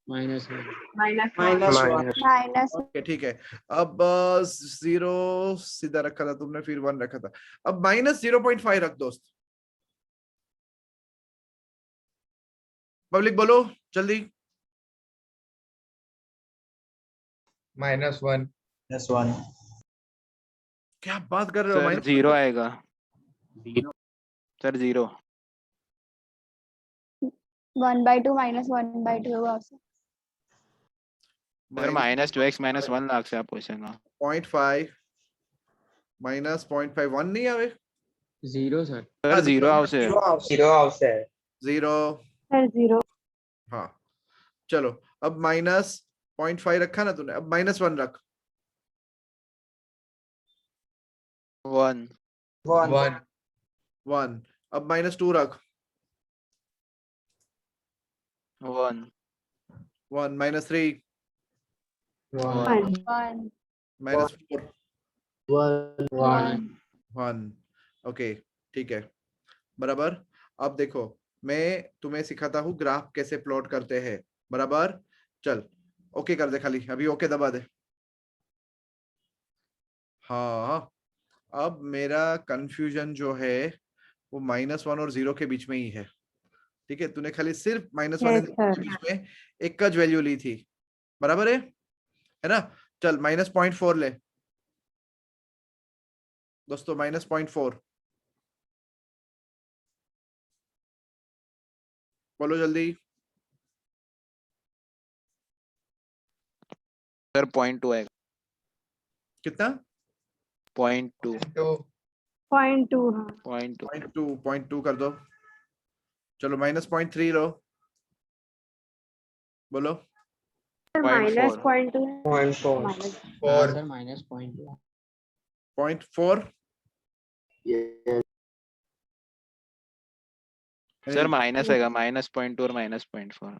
माइनस ओके ठीक है। अब 0 सीधा रखा था तुमने, फिर 1 रखा था, अब -0.5 रख दोस्त। पब्लिक बोलो जल्दी। -1 क्या बात कर रहे हो? सर 0 आएगा सर, 0 1/2 -1/2 होगा सर। सर -2x -1 लाख से आप क्वेश्चन में 0.5 -0.5 1 नहीं आवे? 0 सर। सर 0 આવશે 0, सर 0 हाँ। चलो अब -0.5 रखा ना तूने, अब -1 रख। 1 1, अब -2 रख। 1 1 -3 1 1 -4 1 1, ओके ठीक है, बराबर। अब देखो मैं तुम्हें सिखाता हूँ ग्राफ कैसे प्लॉट करते हैं, बराबर। चल ओके कर दे, खाली अभी ओके दबा दे। हाँ, अब मेरा कंफ्यूजन जो है वो -1 और 0 के बीच में ही है, ठीक है। तूने खाली सिर्फ -1 और 0 के बीच में एक का वैल्यू ली थी, बराबर है ना? चल -0.4 ले दोस्तों, -0.4 बोलो जल्दी। सर 0.2 आएगा, कितना? 0.2 0.2 हाँ 0.2 0.2 कर दो। चलो -0.3 लो, बोलो। -0.2 हाँ सर -0.2 0.4 सर माइनस आएगा, -0.2 और -0.4।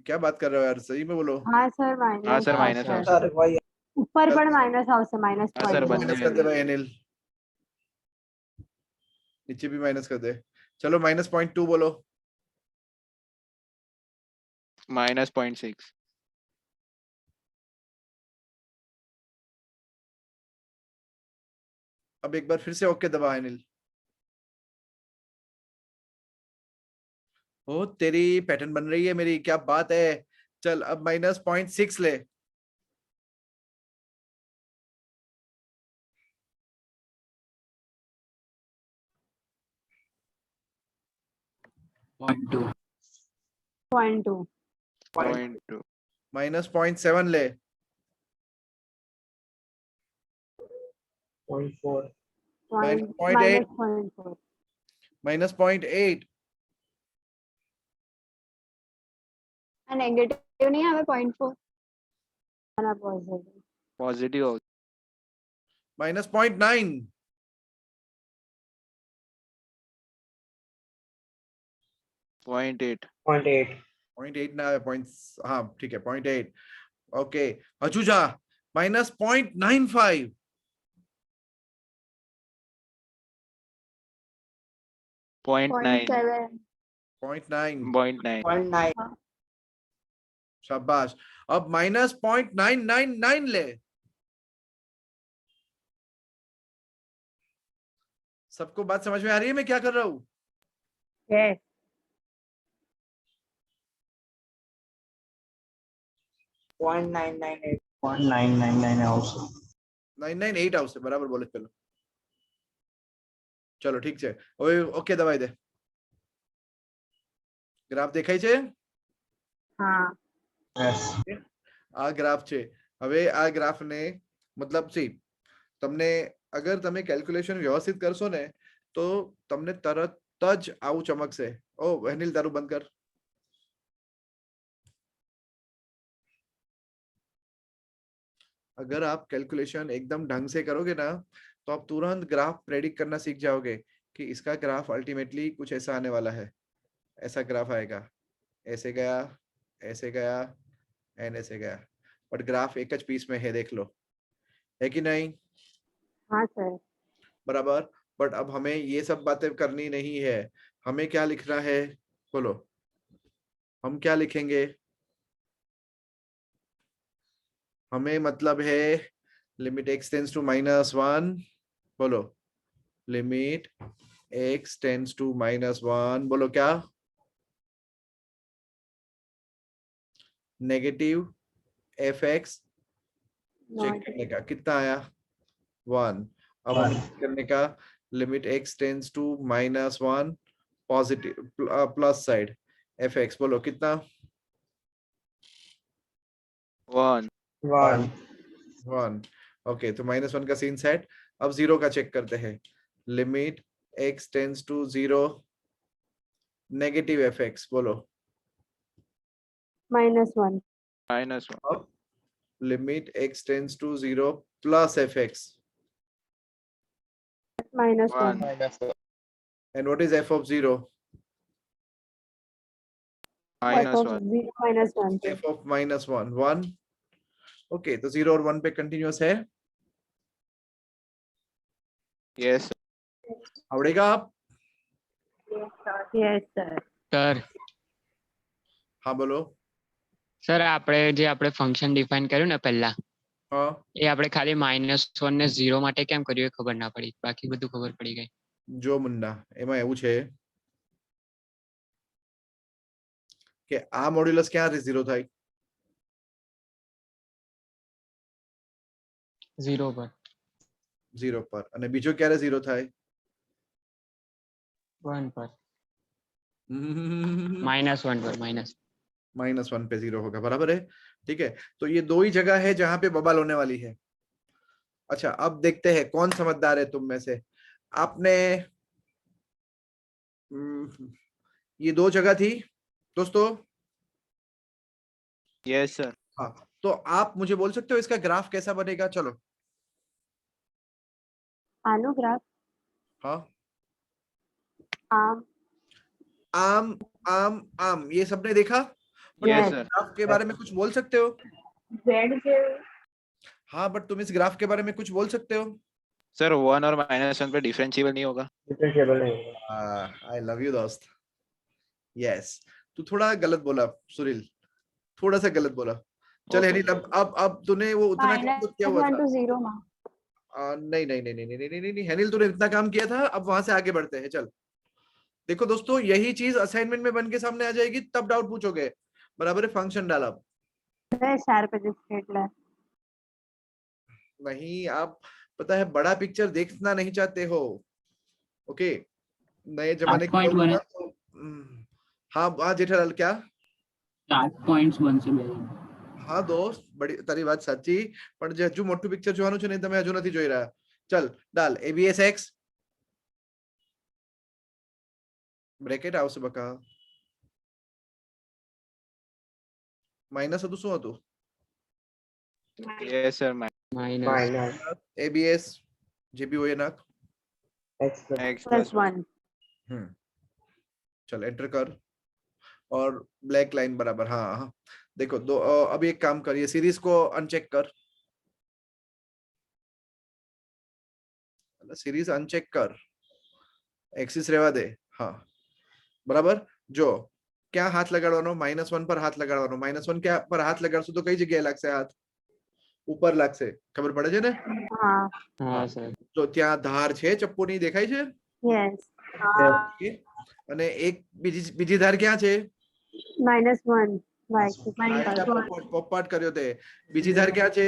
क्या बात कर रहे हो यार, सही में बोलो। हाँ सर हाँ सर माइनस माइनस ऊपर पण माइनस આવશે हाँ सर माइनस बनने कर दे भाई अनिल, नीचे भी माइनस कर दे। चलो -0.2 बोलो। -0.6 अब एक बार फिर से ओके दबा अनिल। ओ तेरी पैटर्न बन रही है मेरी, क्या बात है। चल अब -0.6 ले। -0.2 0.2 0.2 -0.7 ले। 0.4 -0.4 -0.8 આ નેગેટિવ નહીં આવે 0.4 અને પોઝિટિવ पॉजिटिव हो -0.9 0.8 0.8 0.8 ना पॉइंट हाँ ठीक है 0.8 ओके हजू जा -0.95 0.7 0.9 0.9 0.9 शाबाश अब -0.999 ले सबको बात समझ में आ रही है मैं क्या कर रहा हूँ यस 0.998 0.999 આવશે 998 આવશે બરાબર બોલે ચલો ચલો ઠીક છે હવે ઓકે દબાઈ દે ગ્રાફ દેખાય છે હા yes આ ગ્રાફ છે હવે આ ગ્રાફ ને મતલબ સી તમને અગર તમે કેલ્ક્યુલેશન વ્યવસ્થિત કરશો ને તો તમને તરત જ આવું ચમકશે ઓ અનિલ તારું બંધ કર अगर आप कैलकुलेशन एकदम ढंग से करोगे ना तो आप तुरंत ग्राफ प्रेडिक्ट करना सीख जाओगे कि इसका ग्राफ अल्टीमेटली कुछ ऐसा आने वाला है ऐसा ग्राफ आएगा ऐसे गया एंड ऐसे गया बट ग्राफ एक पीस में है देख लो है कि नहीं हाँ सर बराबर बट अब हमें ये सब बातें करनी नहीं है हमें क्या लिखना है बोलो हम क्या लिखेंगे हमें मतलब है लिमिट x टेंड्स टू -1 बोलो लिमिट x टेंड्स टू -1 बोलो क्या नेगेटिव fx चेक करने का कितना आया 1 अब हम करने का limit x tends to -1 positive plus side fx बोलो कितना 1 1 ओके तो -1 का सीन सेट अब 0 का चेक करते हैं limit x tends to 0 negative fx बोलो -1 -1 अब limit x tends to 0 plus fx -1 and what is f of 0 -1 -1 f of -1 1 okay तो 0 और 1 पे कंटिन्यूअस है यस आवड़ेगा आप यस सर સર हाँ बोलो સર આપણે જે આપણે ફંક્શન ડિફાઇન કર્યું ને પહેલા हाँ એ આપણે ખાલી -1 ને 0 માટે કેમ કર્યું એ ખબર ના પડી બાકી બધું ખબર પડી ગઈ જો મુન્ના એમાં એવું છે કે આ મોડ્યુલસ ક્યાં 0 થાય 0 પર 0 પર અને બીજો ક્યારે 0 થાય 1 પર -1 પર -1 पे 0 होगा बराबर है ठीक है तो ये दो ही जगह है जहां पे बबल होने वाली है अच्छा अब देखते हैं कौन समझदार है तुम में से आपने ये दो जगह थी दोस्तों यस सर हाँ तो आप मुझे बोल सकते हो इसका ग्राफ कैसा बनेगा चलो आलू ग्राफ हाँ आम आम आम आम ये सबने देखा यस सर ग्राफ के बारे में कुछ बोल सकते हो जेड के हाँ बट तुम इस ग्राफ के बारे में कुछ बोल सकते हो सर 1 और -1 पे डिफरेंशिएबल नहीं होगा डिफरेंशिएबल नहीं होगा आई लव यू दोस्त यस तू थोड़ा गलत बोला सुनील थोड़ा सा गलत बोला चल Okay. हनील अब तूने वो उतना काम तो किया हुआ -1 था to 0 માં नहीं नहीं नहीं नहीं नहीं नहीं नहीं नहीं हनील तूने इतना काम किया था अब वहां से आगे बढ़ते हैं चल देखो दोस्तों यही चीज असाइनमेंट में बन के सामने आ जाएगी तब डाउट पूछोगे बराबर है फंक्शन डाला शार्प डिस्प्ले नहीं आप पता है बड़ा पिक्चर देखना नहीं चाहते हो ओके नए जमाने के लोग ना तो हाँ हाँ जेठालाल क्या 4 પોઈન્ટ્સ બનશે બે હા દોસ્ત બડી તારી વાત સાચી પણ જે હજુ મોટું પિક્ચર જોવાનું છે ને તમે હજુ નથી જોઈ રહ્યા चल डाल ABS x બ્રેકેટ આવશે બકા માઇનસ હતું શું હતું yes sir minus minus ABS જે બી હોય નાખ x x plus 1 चल एंटर कर और ब्लैक लाइन बराबर हाँ हाँ देखो दो अभी एक काम करिए सीरीज को अनचेक कर सीरीज अनचेक कर एक्सिस रेवा दे हाँ बराबर जो क्या हाथ लगाड़वानो -1 पर हाथ लगाड़वानो -1 क्या पर हाथ लगाड़शो तो कई जगह लागशे हाथ ऊपर लागशे खबर पड़े छे ने हाँ हाँ सर तो त्या धार छे चप्पू नी देखाय छे यस Okay. અને એક બીજી ધાર ક્યાં છે -1 પોપટ કર્યો તે બીજી ધાર ક્યાં છે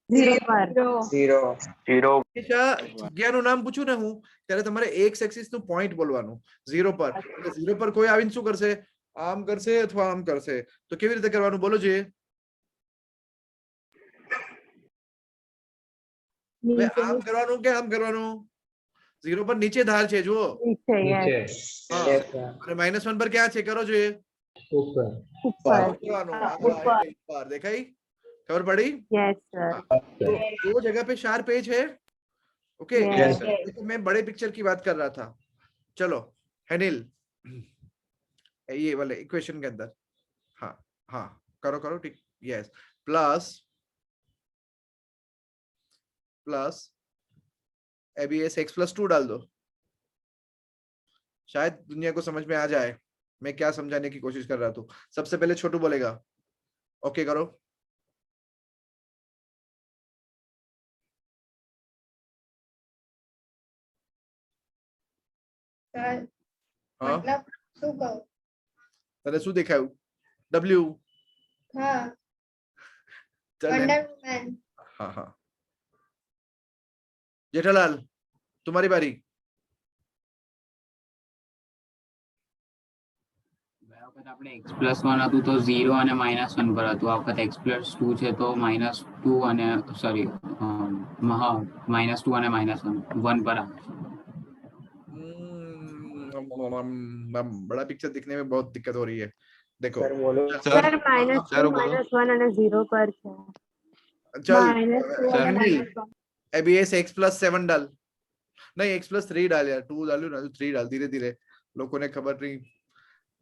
0 પર 0 જગ્યાનું નામ પૂછું ને હું ત્યારે તમારે x એક્સિસ નું પોઈન્ટ બોલવાનું 0 પર એટલે 0 પર કોઈ આવીને શું કરશે આમ કરશે અથવા આમ કરશે તો કેવી રીતે કરવાનું બોલો જોઈએ હવે આમ કરવાનું કે આમ કરવાનું 0 પર નીચે ધાર છે જુઓ નીચે અને -1 પર ક્યાં છે કરો જોઈએ ઉપર કરવાનું ઉપર દેખાઈ खबर पड़ी यस सर तो दो जगह पे शार्प एज है ओके yes sir तो मैं बड़े पिक्चर की बात कर रहा था चलो अनिल ये वाले इक्वेशन के अंदर हाँ हाँ करो करो ठीक yes plus plus ABS x + 2 डाल दो शायद दुनिया को समझ में आ जाए मैं क्या समझाने की कोशिश कर रहा था सबसे पहले छोटू बोलेगा ओके करो हाँ तने શું દેખાયું W चल हाँ हाँ जेठालाल तुम्हारी बारी આપણે x+1 હતું તો 0 અને -1 પર હતું આ વખત x+2 છે તો -2 અને સોરી હા -2 અને -1 પર આવે છે बड़ा पिक्चर दिखने में बहुत दिक्कत हो रही है देखो સર બોલો सर sir -2 -1 અને 0 પર છે चल -2 અને अनिल -1 ABS x+7 डाल नहीं x+3 डाल यार 2 डालू ना 3 डाल धीरे धीरे लोगों ने खबर नहीं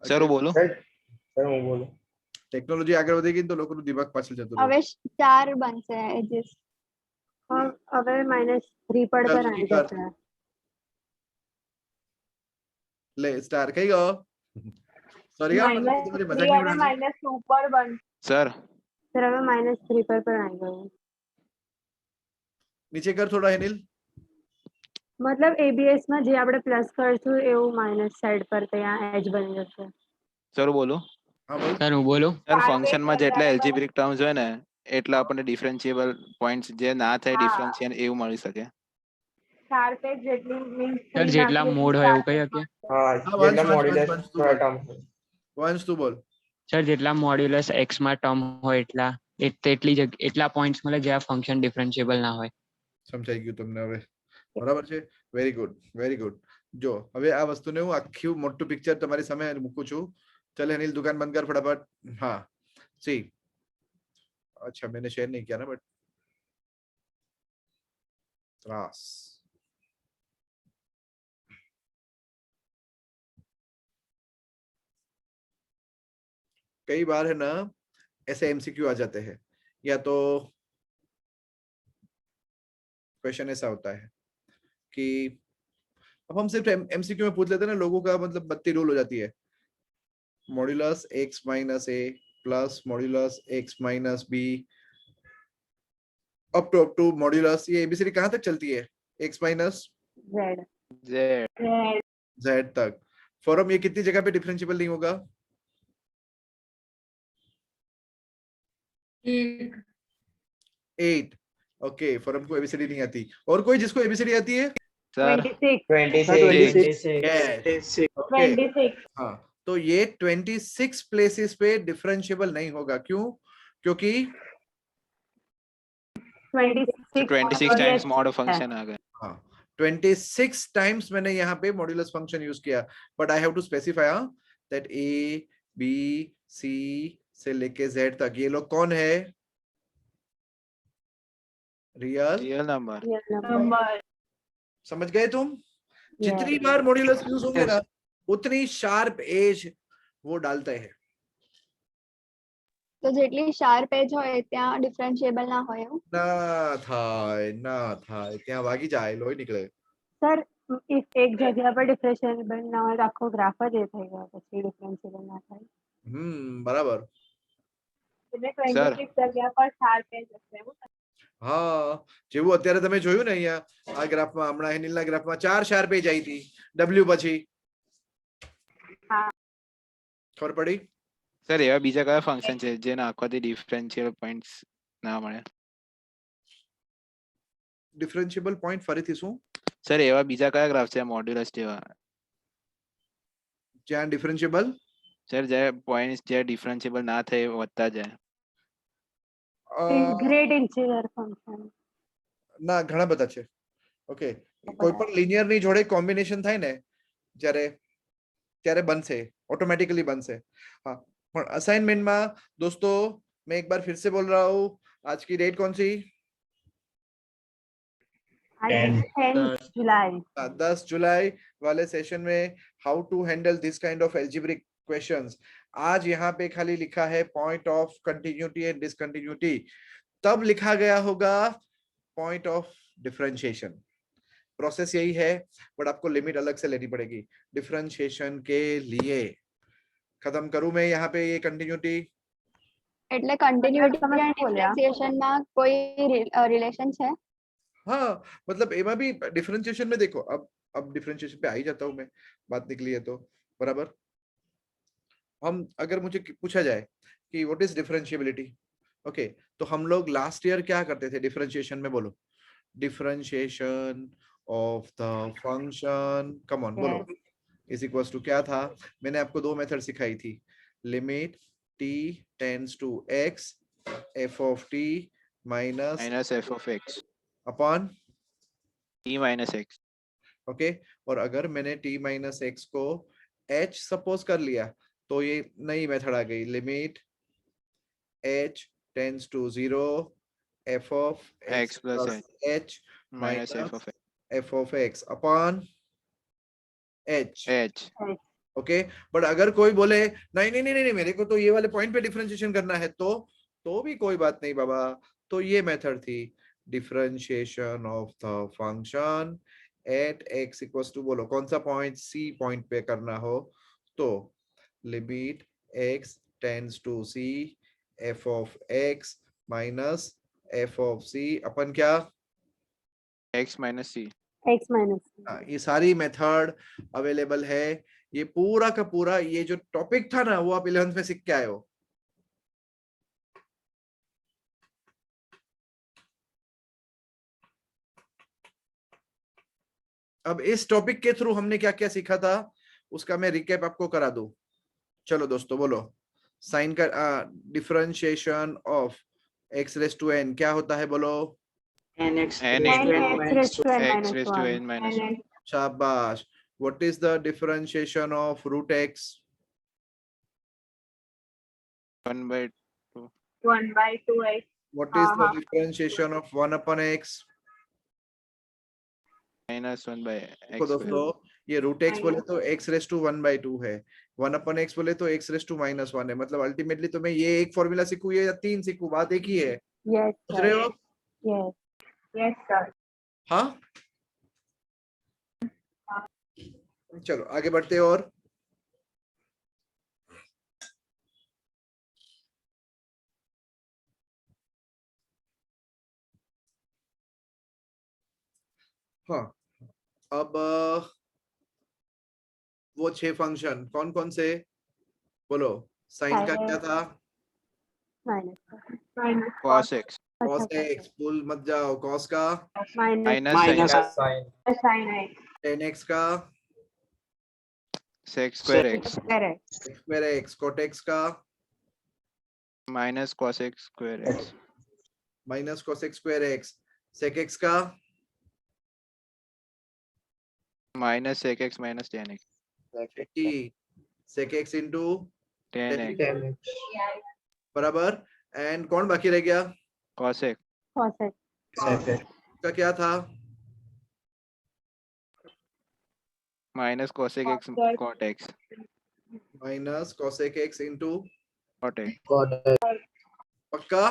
sir બોલો સર હું બોલું ટેકનોલોજી આગળ વધેગી તો લોકોનું દિમાગ પાછળ જતું રહે હવે 4 બનશે એડજસ્ટ હવે -3 પર चल આવી कर જશે ले स्टार कहीं गयो सॉरी यार तुम्हारी मजाक नहीं उड़ानी -2 પર બન sir સર હવે -3 પર આવી ગયું नीचे कर थोड़ा अनिल मतलब ABS માં જે આપણે પ્લસ કરશું એવું માઈનસ સાઈડ પર ત્યાં એજ બની જશે sir બોલો हाँ बोल સર હું બોલું સર ફંક્શન માં જેટલા એલ્જિબ્રિક ટર્મ્સ હોય ને એટલા આપણને ડિફરન્શિયેબલ પોઈન્ટ્સ જે ના થાય ડિફરન્શિયલ એવું મળી શકે 4 પેજ જેટલી મીન્સ સર જેટલા મોડ હોય એવું કહી શકીએ હા हाँ જેટલા वंश મોડ્યુલસ वंश तू बोल ટર્મ वंश तू बोल સર જેટલા મોડ્યુલસ x માં ટર્મ હોય એટલા પોઈન્ટ્સ મળે જ્યાં ફંક્શન ડિફરન્શિયેબલ ના હોય समझाई गયું તમને હવે બરાબર છે વેરી ગુડ જો હવે આ વસ્તુને હું આખી મોટું પિક્ચર તમારી સામે મૂકું છું चल अनिल दुकान बंद कर फटाफट हाँ सी अच्छा मैंने शेयर नहीं किया ना बट त्रास कई बार है ना ऐसे MCQ आ जाते हैं या तो क्वेश्चन ऐसा होता है कि अब हम सिर्फ MCQ में पूछ लेते हैं ना लोगों का मतलब बत्ती रूल हो जाती है modulus x minus a plus modulus x minus b up to modulus ये एबीसीडी कहाँ तक चलती है x माइनस z z तक फॉर्म ये कितनी जगह पे डिफरेंशिएबल नहीं होगा 8 ओके फॉर्म को एबीसीडी नहीं आती और कोई जिसको एबीसीडी आती है સર 26 ओके हाँ तो ये 26 प्लेसेस पे डिफरेंशिएबल नहीं होगा क्यों क्योंकि तो 26 टाइम्स मॉड फंक्शन आ गया। हाँ 26 टाइम्स मैंने यहाँ पे मॉड्यूलस फंक्शन यूज किया, but I have to specify that A B C से लेके जेड तक ये लोग कौन है? Real number. समझ गए तुम? जितनी बार मॉड्यूलस यूज होंगे ना उतनी शार्प एज वो डालते हैं। તો જેટલી શાર્પ એજ હોય ત્યાં ડિફરન્શિયેબલ ના હોય એવું? ના થાય ત્યાં વાગી જાય લોહી નીકળે। સર એક જગ્યા પર ડિફરન્શિયેબલ ના હોય તો આખો ગ્રાફ જ એ થઈ ગયો, પછી ડિફરન્શિયેબલ ના થાય। બરાબર। એટલે 26 જગ્યા પર શાર્પ એજ હશે એવું? હા જેવું અત્યારે તમે જોયું ને અહીંયા આ ગ્રાફમાં, હમણાં હિનિલના ગ્રાફમાં 4 શાર્પ એજ આવી હતી W પછી। હા ખબર પડી? સર એવા બીજા કયા ફંક્શન છે જે નાખવાથી ડિફરન્શિયલ પોઈન્ટ્સ ના મળે? ડિફરન્શિયેબલ પોઈન્ટ ફરીથી શું? સર એવા બીજા કયા ગ્રાફ છે મોડ્યુલસ જેવા જ્યાં ડિફરન્શિયેબલ? સર જે પોઈન્ટ્સ જે ડિફરન્શિયેબલ ના થાય વધતા જાય? ગ્રેટ ઇન્ટિજર ફંક્શન ના ઘણા બધા છે। ઓકે કોઈ પણ લિનિયર ની જોડે કોમ્બિનેશન થાય ને જ્યારે ત્યારે બનશે, ऑटोमेटिकली बनसे। हाँ पर असाइनमेंट में दोस्तों मैं एक बार फिर से बोल रहा हूँ, आज की डेट कौन सी? 10 जुलाई। 10 जुलाई वाले सेशन में how to handle this kind of algebraic questions. आज यहाँ पे खाली लिखा है point of continuity and discontinuity, तब लिखा गया होगा पॉइंट ऑफ डिफरेंशिएशन। प्रोसेस यही है, बट आपको लिमिट अलग से लेनी पड़ेगी डिफरेंशिएशन के लिए। खत्म करूं मैं यहाँ पे ये कंटिन्यूटी? એટલે કન્ટિન્યુટી અને ડિફરન્શિએશન માં કોઈ રિલેશન છે? हाँ मतलब एमा भी डिफरेंशिएशन में देखो, अब डिफरेंशिएशन पे आ ही जाता हूं मैं, बात निकली है तो बराबर। हम अगर मुझे पूछा जाए कि व्हाट इज डिफरेंशिएबिलिटी, ओके तो हम लोग लास्ट ईयर क्या करते थे डिफरेंशिएशन में? बोलो differentiation of the function, come on बोलो, इज इक्वल्स टू क्या था? मैंने आपको दो मेथड सिखाई थी, limit t tends to x f of t minus f of x upon t minus x। Okay और अगर मैंने t माइनस x को h सपोज कर लिया तो ये नई मेथड आ गई, limit h tends to 0 f of x plus h minus f of x upon h। Okay but अगर कोई बोले नहीं नहीं नहीं नहीं मेरे को तो ये वाले पॉइंट पे डिफरेंशिएशन करना है तो भी कोई बात नहीं बाबा, तो ये मेथड थी differentiation of the function at x equals to, बोलो कौन सा पॉइंट? c पॉइंट पे करना हो तो limit x tends to c f of x minus f of c upon क्या? x minus c। x minus c। ये सारी मेथड अवेलेबल है। ये पूरा का पूरा ये जो टॉपिक था ना वो आप 11th में सीख के आए हो। अब इस टॉपिक के थ्रू हमने क्या क्या सीखा था उसका मैं रिकैप आपको करा दूं। चलो दोस्तों बोलो, साइन का differentiation of x raise to n क्या होता है? बोलो nx raised to n minus 1। शाबाश। What is the differentiation of root x? 1/2। 1/2x। What is the differentiation of 1 upon x? minus 1/x। दोस्तों ये रूट x बोले तो x रेज़ टू 1/2 है, 1 upon x बोले तो x रेज़ टू -1 है। मतलब अल्टीमेटली तो मैं ये एक फॉर्मूला सीखूं या 3 सीखूं, बात एक ही है। समझ रहे हो? Yes sir. हाँ चलो आगे बढ़ते हैं। और हाँ अब वो 6 फंक्शन कौन कौन से? बोलो साइन का क्या था? cos x। cos x भूल मत जाओ, cos का minus sin x। tan x का sec square x। square x, cot x का minus cos x square x। Minus cosec square x, sec x का minus sec x minus tan x 80 sec x into tan x 10x बराबर, and कौन बाकी रह गया? cosec cosec second का क्या था? Minus cosec x cot x minus cosec x into cot x cot पक्का?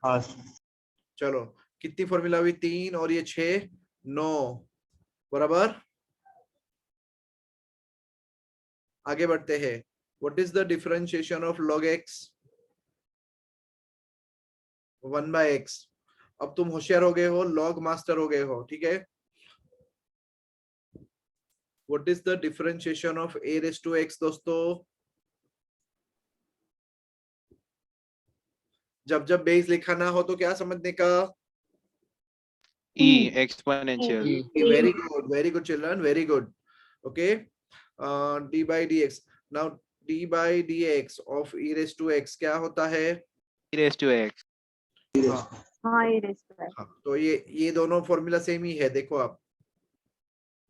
हाँ चलो कितनी फॉर्मूला हुई? 3 और ये 6 9 बराबर। आगे बढ़ते हैं। What is the differentiation of log x? 1/x। अब तुम होशियार हो गए हो, log मास्टर हो गए हो, ठीक है। What is the differentiation of a raised to x दोस्तों? जब जब बेस लिखाना हो तो क्या समझने का? e exponential very good children, very good. Okay, d by dx. Now d by dx of e raised to x क्या होता है? e raised to x हाँ ये raised to x। हाँ, तो ये दोनों फॉर्मूला सेम ही है। देखो आप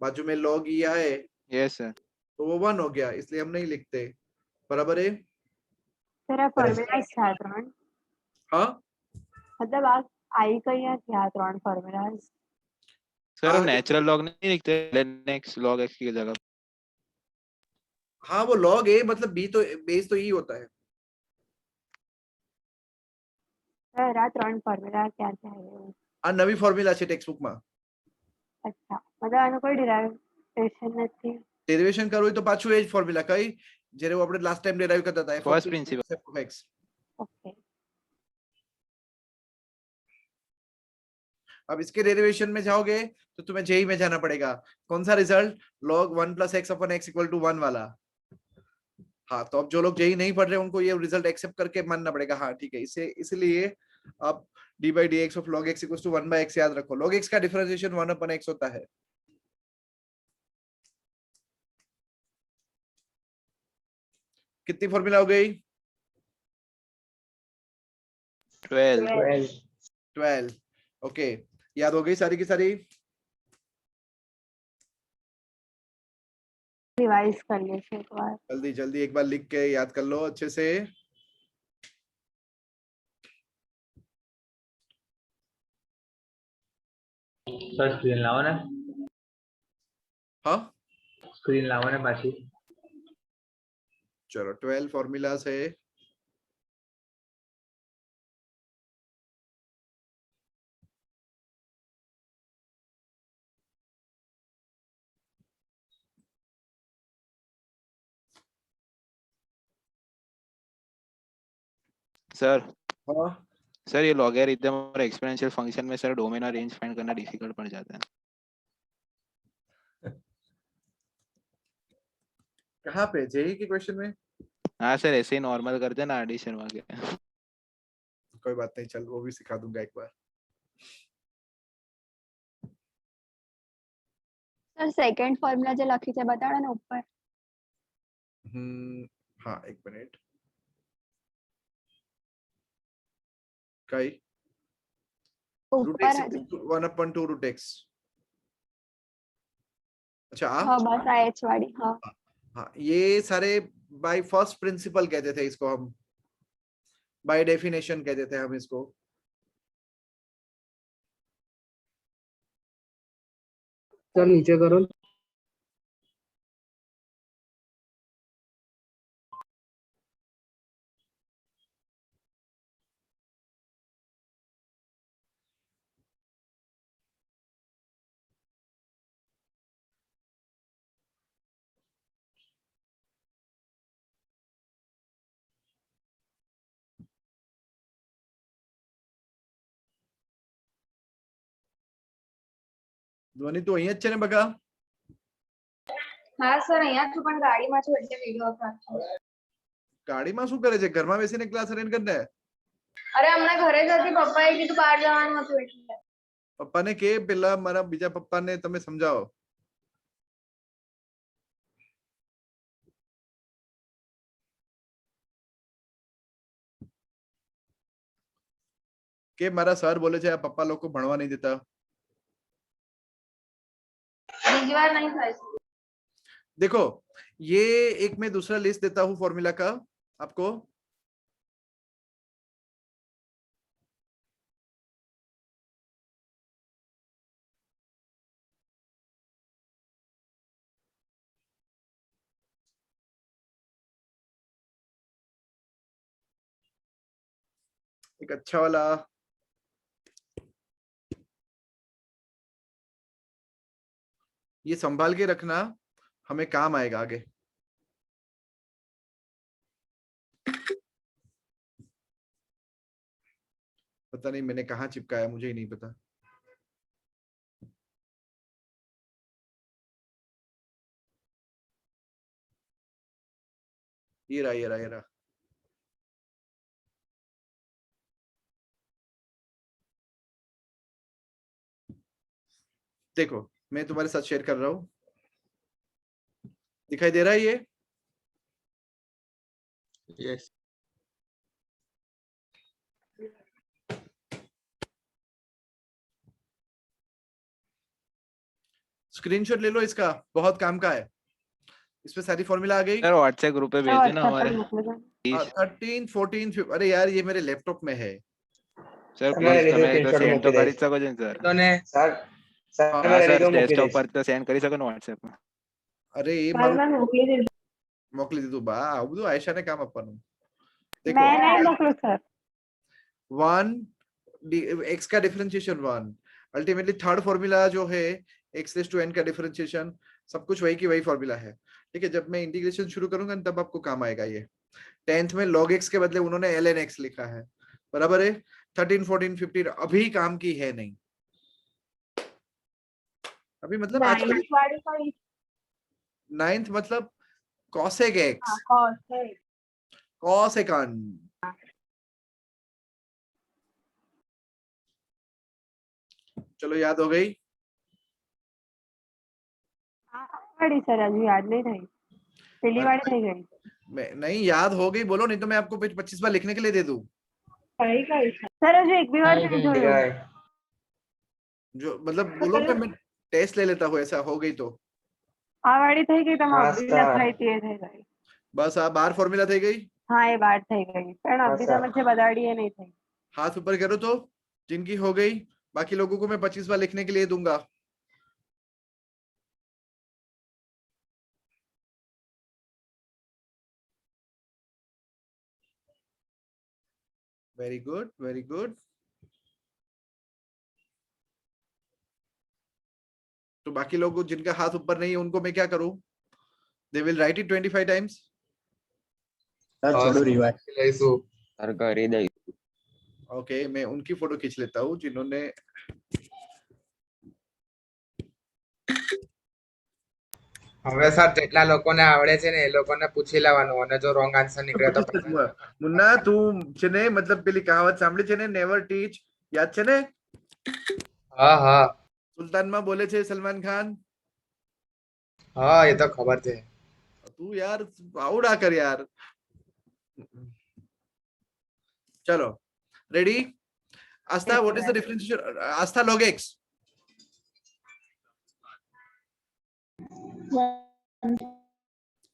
बाजू में log e आए yes sir तो वो 1 हो गया, इसलिए हम नहीं लिखते। बराबर है। तेरा फॉर्मूला था त्रण, हाँ मतलब आप आई का या क्या त्रण फॉर्मूला सर हम नेचुरल log नहीं लिखते ln x log x की जगह हाँ वो log a मतलब b तो बेस तो e होता है। तेरा ત્રણ ફોર્મ્યુલા क्या क्या है? આ નવી ફોર્મ્યુલા છે ટેક્સ્ટ બુક માં। अच्छा, मतलब આનો કોઈ ડેરિવેશન નથી? ડેરિવેશન કરવું હોય તો પાછું એ જ ફોર્મ્યુલા કઈ જ્યારે આપણે લાસ્ટ ટાઈમ ડેરાઈવ કરતા હતા, f First of principle. f of x। Okay, अब इसके डेरिवेशन में जाओगे तो तुम्हें जेई में जाना पड़ेगा। कौन सा रिजल्ट? log 1 + x / x = 1 वाला। हाँ, तो अब जो लोग जेई नहीं पढ़ रहे उनको ये रिजल्ट एक्सेप्ट करके मानना पड़ेगा। हाँ ठीक है, इसे इसलिए आप d/dx of log x = 1/x याद रखो। log x का डिफरेंशिएशन 1/x होता है। कितनी फॉर्मूला हो गई? 12 12। ओके, याद हो गई सारी की सारी? रिवाइज कर लीजिए एक बार। जल्दी जल्दी एक बार लिख के याद कर लो अच्छे से। सर स्क्रीन लाओ ना, हाँ स्क्रीन लाओ ना पाછી। चलो 12 फॉर्मूलाज है। सर हाँ सर ये लॉगरिथम और एक्सपोनेंशियल फंक्शन में सर डोमेन और रेंज फाइंड करना डिफिकल्ट पड़ जाता है। कहाँ पे? जेई के क्वेश्चन में? हाँ सर ऐसे ही नॉर्मल करते हैं ना एडिशन वगैरह। कोई बात नहीं, चल वो भी सिखा दूंगा एक बार। સર સેકન્ડ ફોર્મ્યુલા જે લખી છે બતાડો ને ઉપર। हाँ एक मिनट। कई ઉપર હજી 1/2 रूट x। अच्छा હા બસ આ એચ વાળી હા। हाँ, ये सारे बाय फर्स्ट प्रिंसिपल कहते थे इसको हम, बाय डेफिनेशन कहते थे हम इसको। सर नीचे करो। ધ્વનિ તો અહીંયા જ છે ને બકા? હા સર અહીંયા છું પણ ગાડીમાં છું એટલે વિડિયો ઓફ રાખજો। ગાડીમાં શું કરે છે? ઘરમાં બેસીને ક્લાસ અટેન્ડ કરને। અરે હમણાં ઘરે જ હતી, પપ્પાએ કીધું બહાર જવાનું હતું એટલે। પપ્પાને કે પેલા મારા બીજા પપ્પાને તમે સમજાવો। કે મારા સર બોલે છે આ પપ્પા લોકો ભણવા નહીં દેતા. બીજી વાર નહીં થાય. देखो ये एक मैं दूसरा लिस्ट देता हूँ फॉर्मूला का आपको. एक अच्छा वाला ये संभाल के रखना, हमें काम आएगा आगे. पता नहीं मैंने कहाँ चिपकाया, मुझे ही नहीं पता. ये रहा ये रहा ये रहा. देखो मैं तुम्हारे साथ शेयर कर रहा हूं, दिखाई दे रहा है ये? यस. स्क्रीनशॉट ले लो इसका, बहुत काम का है. इसमें सारी फॉर्मूला आ गई. सर व्हाट्सएप ग्रुप पे भेज देना हमारे. 13 14 15. अरे यार ये मेरे लैपटॉप में है. સર પ્લીઝ તમે તો સેન્ડ તો કરી શકો છો ને સર. સર હા સર ડેસ્કટોપ પર તો સેન્ડ કરી શકો ને WhatsApp માં. અરે એ મોકલી દીધું બા. આવું બધું આયશાને કામ આપવાનું. मैं नहीं मोकलू सर. 1 x का डिफरेंशिएशन 1. अल्टीमेटली थर्ड फॉर्मूला जो है x रेज़ टू n का डिफरेंशिएशन, सब कुछ वही की वही फॉर्मूला है. ठीक है, जब मैं इंटीग्रेशन शुरू करूंगा तब आपको काम आएगा ये. 10th में log x के बदले उन्होंने ln x लिखा है, बराबर है. 13 14 15 अभी काम की है नहीं अभी, मतलब आज 9th मतलब cosec x, cosecant. चलो याद हो गई. वाड़ी सर अभी याद नहीं रही, पहली वाड़ी नहीं गई. मैं नहीं याद हो गई बोलो, नहीं तो मैं आपको 25 बार लिखने के लिए दे दूं. सर अभी एक भी बार नहीं जोड़ो. जो मतलब बोलो कि मैं टेस्ट ले लेता हूँ, ऐसा हो गई तो. आ वाड़ी થઈ ગઈ તમારે અભી લખાઈ તે થઈ ગઈ. बस आ बार फॉर्मूला થઈ ગઈ. हाँ ये बात થઈ ગઈ પણ અભી તો मुझे बताड़ी है नहीं थी. हाथ ऊपर करो तो जिनकी हो गई. बाकी लोगों को मैं 25 बार लिखने के लिए दूंगा. Very good very good. तो बाकी लोग जिनका हाथ ऊपर नहीं है उनको मैं क्या करूं? They will write it 25 times. Sir કરી દઈ. ओके मैं उनकी फोटो खींच लेता हूँ जिन्होंने હવે સર જેટલા લોકોને આવડે છે ને એ લોકોને પૂછી લેવાનું અને જો રોંગ આન્સર નીકળે તો મુન્ના તું છે ને मतलब પેલી કહાવત સાંભળી છે ને, નેવર ટીચ, યાદ છે ને? હા હા સુલતાનમાં બોલે છે સલમાન ખાન. હા એ તો ખબર છે. तू यार आवड़ा कर यार. चलो ready. Aastha what is the differentiation? Aastha log x.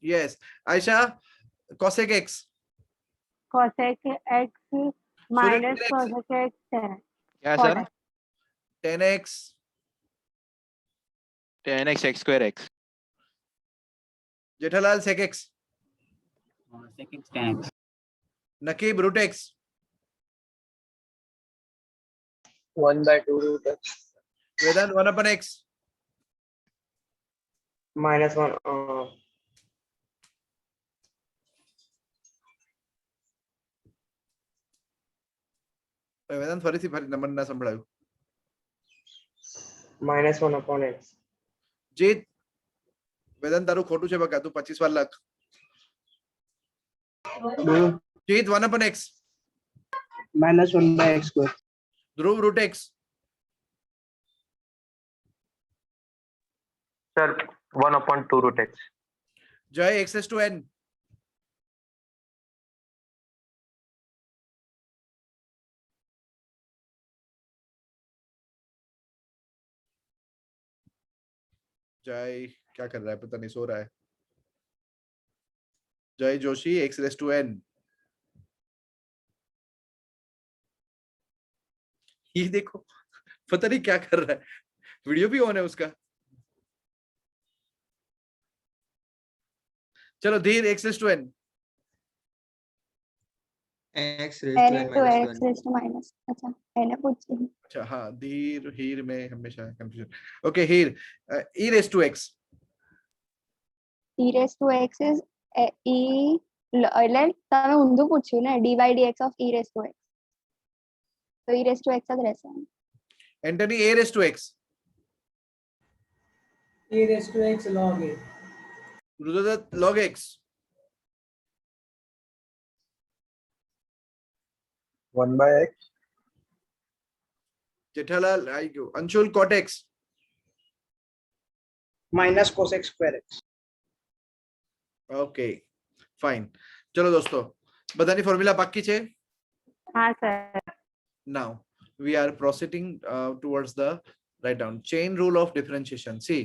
Yes. Aisha, cosec x. cosec x minus cosec x है. क्या sir? 10x. 10x x square x. Jethalal sec x. sec x tan x. नकीब root x. 1/2 root x. वेदांत 1/x. -1. Vedanta ફરીથી number ના સંભળાયું. -1/x. જીત વેદાંત તારું ખોટું છે બકા, તું 25 વાર લખ. જીત 1/x. -1/x square. ધ્રુવ root x. Sir, 1/2 root x. जय x raised to n. जय क्या कर रहा है पता नहीं, सो रहा है। जय Joshi x raised to n। ये देखो पता नहीं क्या कर रहा है, वीडियो भी ऑन है उसका। चलो धीर x raised to n। x raised to n n into minus x 1। raised to minus, अच्छा मैंने पूछी। अच्छा हाँ, धीर हीर में हमेशा confusion. Okay Heer e raised to x। e raised to x is e એટલે તમે ઊંધું પૂછ્યું ને, dy dx of e raised to x, તો e raised to x જ રહેશે। Antony a raised to x। a raised to x log a। Rudradatt log x। 1 by x। Jethalal IQ. Anshul cot x। minus cos x square x। Okay fine. चलो दोस्तों બધાની formula બાકી છે? હા sir. Now we are proceeding towards the write down chain rule of differentiation. See,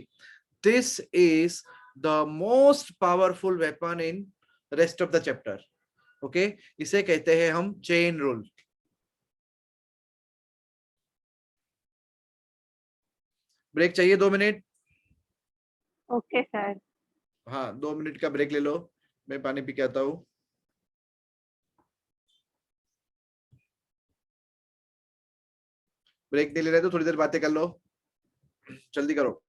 this is the most powerful weapon in rest of the chapter. Okay, इसे कहते हैं हम chain rule। ब्रेक चाहिए 2 मिनट? Okay sir. हाँ 2 minute का break ले लो, मैं पानी पी के आता हूँ। ब्रेक नहीं ले रहे तो थोड़ी देर बातें कर लो, जल्दी करो।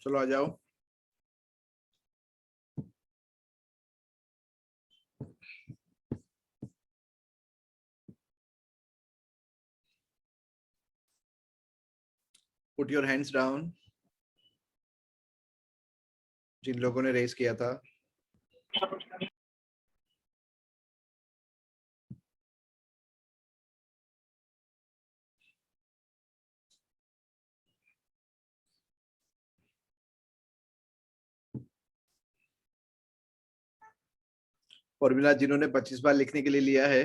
चलो आ जाओ। Put your hands down जिन लोगों ने रेस किया था। फॉर्मूला जिन्होंने 25 बार लिखने के लिए लिया है,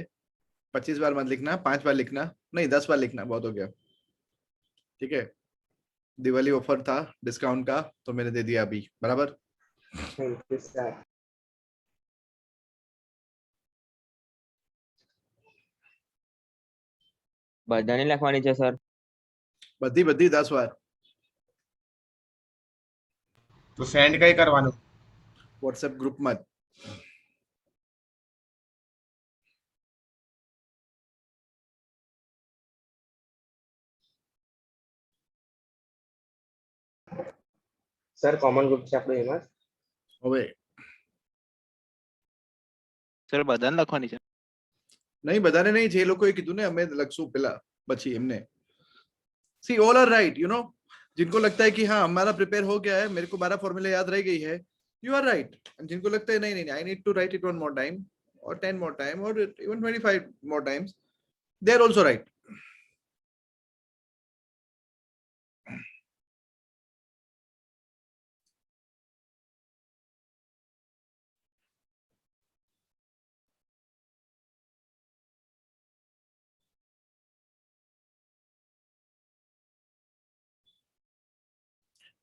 25 बार मत लिखना, 5 बार लिखना, नहीं 10 बार लिखना, बहुत हो गया। ठीक है, दिवाली ऑफर था डिस्काउंट का तो मैंने दे दिया अभी, बराबर। Thank you sir. બધાની લખવાની છે સર? બધી બધી 10 बार। તો સેન્ડ કઈ કરવાનું? व्हाट्सएप ग्रुप में। સર કોમન ગ્રુપ છે આપણો એમાં? હવે સર બધાને લખવાની છે? નહીં બધાને નહીં, જે લોકોએ કીધું ને અમે લખશું પેલા પછી એમને। See all are right, you know, जिनको लगता है कि हाँ हमारा प्रिपेयर हो गया है, मेरे को 12 फॉर्मूले याद रह गई है, यू आर राइट। जिनको लगता है नहीं नहीं I need to write it 1 more time or 10 more time or even 25 more times, they are also right.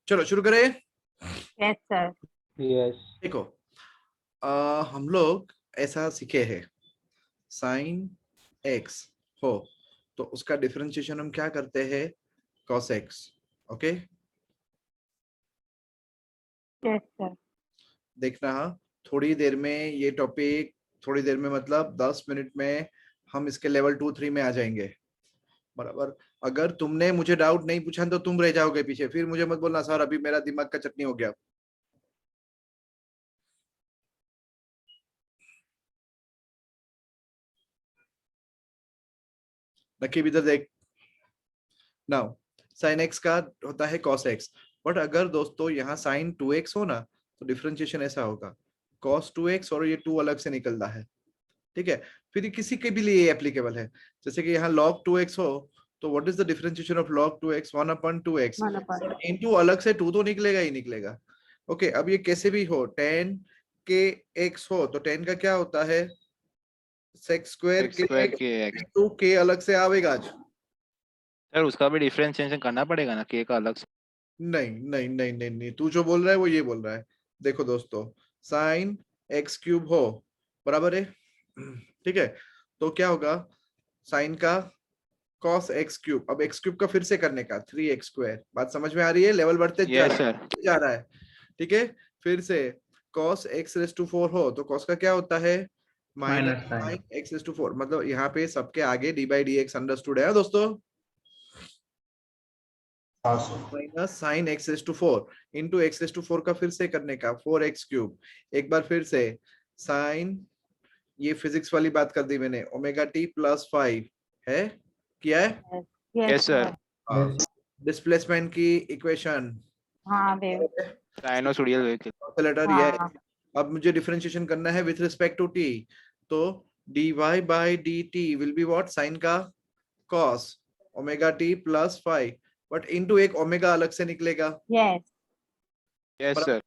चलो शुरू करें। Yes sir. यस। देखो हम लोग ऐसा सीखे हैं, साइन एक्स हो तो उसका डिफरेंशिएशन हम क्या करते हैं, cos x, okay. Yes sir. देखना थोड़ी देर में ये टॉपिक, थोड़ी देर में मतलब 10 मिनट में हम इसके लेवल 2-3 में आ जाएंगे, बराबर। अगर तुमने मुझे डाउट नहीं पूछा तो तुम रह जाओगे पीछे, फिर मुझे मत बोलना सर अभी मेरा दिमाग का चटनी हो गया। नकीब इधर देख। नाउ साइन एक्स का होता है cos x, बट अगर दोस्तों यहाँ साइन 2x हो ना तो डिफरेंशिएशन ऐसा होगा cos 2x और ये 2 अलग से निकलता है, ठीक है। फिर ये किसी के भी लिए एप्लीकेबल है, जैसे कि यहाँ log 2x हो तो what is the differentiation of log 2x, 1/2x, into अलग से 2 तो निकलेगा ही निकलेगा, ओके। अब ये कैसे भी हो, 10 के x हो तो 10 का क्या होता है, sec square के x। टू के अलग से आवेगा आज। सर उसका भी डिफरेंशिएशन करना पड़ेगा ना, के का अलग से। नहीं नहीं नहीं नहीं नहीं, तू जो बोल रहा है वो ये बोल रहा है। देखो दोस्तों, साइन एक्स क्यूब हो बराबर है, ठीक है, तो क्या होगा साइन का cos x क्यूब, अब x क्यूब का फिर से करने का 3x²। बात समझ में आ रही है, लेवल बढ़ते जा रहा है, ठीक है। फिर से cos x⁴ हो तो cos का क्या होता है, -sin x⁴, मतलब यहाँ पे सबके आगे d/dx अंडरस्टूड है दोस्तों, -sin x⁴ इंटू x⁴ का फिर से करने का 4x³। एक बार फिर से साइन, ये फिजिक्स वाली बात कर दी मैंने, ω_t + 5 है, किया है। Yes sir. डिस्प्लेसमेंट की इक्वेशन, हाँ वेव, साइनोसॉइडल वेव के लेटर ये। अब मुझे डिफरेंशिएशन करना है विथ रिस्पेक्ट टू t, तो dy/dt will be what, sine का cos ω_t + 5, बट इनटू एक ओमेगा अलग से निकलेगा। Yes yes sir.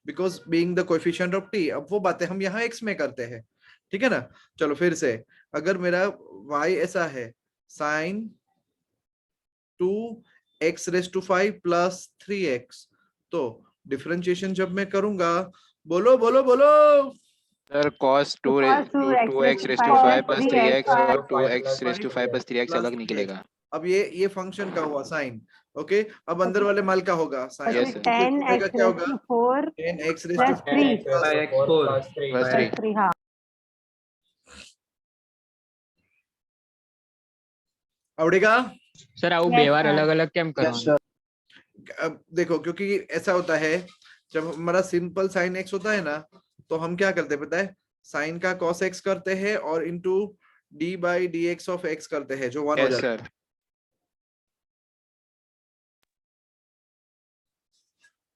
Because being the coefficient of t, अब वो बातें हम यहाँ x में करते हैं, ठीक है ना। चलो फिर से, अगर मेरा y ऐसा है, sin 2x⁵ + 3x, तो डिफरेंशिएशन जब मैं करूंगा, बोलो बोलो बोलो सर cos 2x⁵ + 3x और 2x⁵ + 3x अलग निकलेगा। अब ये फंक्शन का हुआ साइन, ओके। अब अंदर वाले माल का होगा sign, Yes, sir. 10x⁴ 10x⁴ + 3। हाँ। आवड़ेगा સર આવું બે વાર અલગ અલગ કેમ કરવાનું? अब देखो, क्योंकि ऐसा होता है जब हमारा सिंपल साइन एक्स होता है ना, तो हम क्या करते हैं पता है, साइन का cos x करते हैं और इनटू d/dx ऑफ x करते हैं, जो 1 हो जाता है।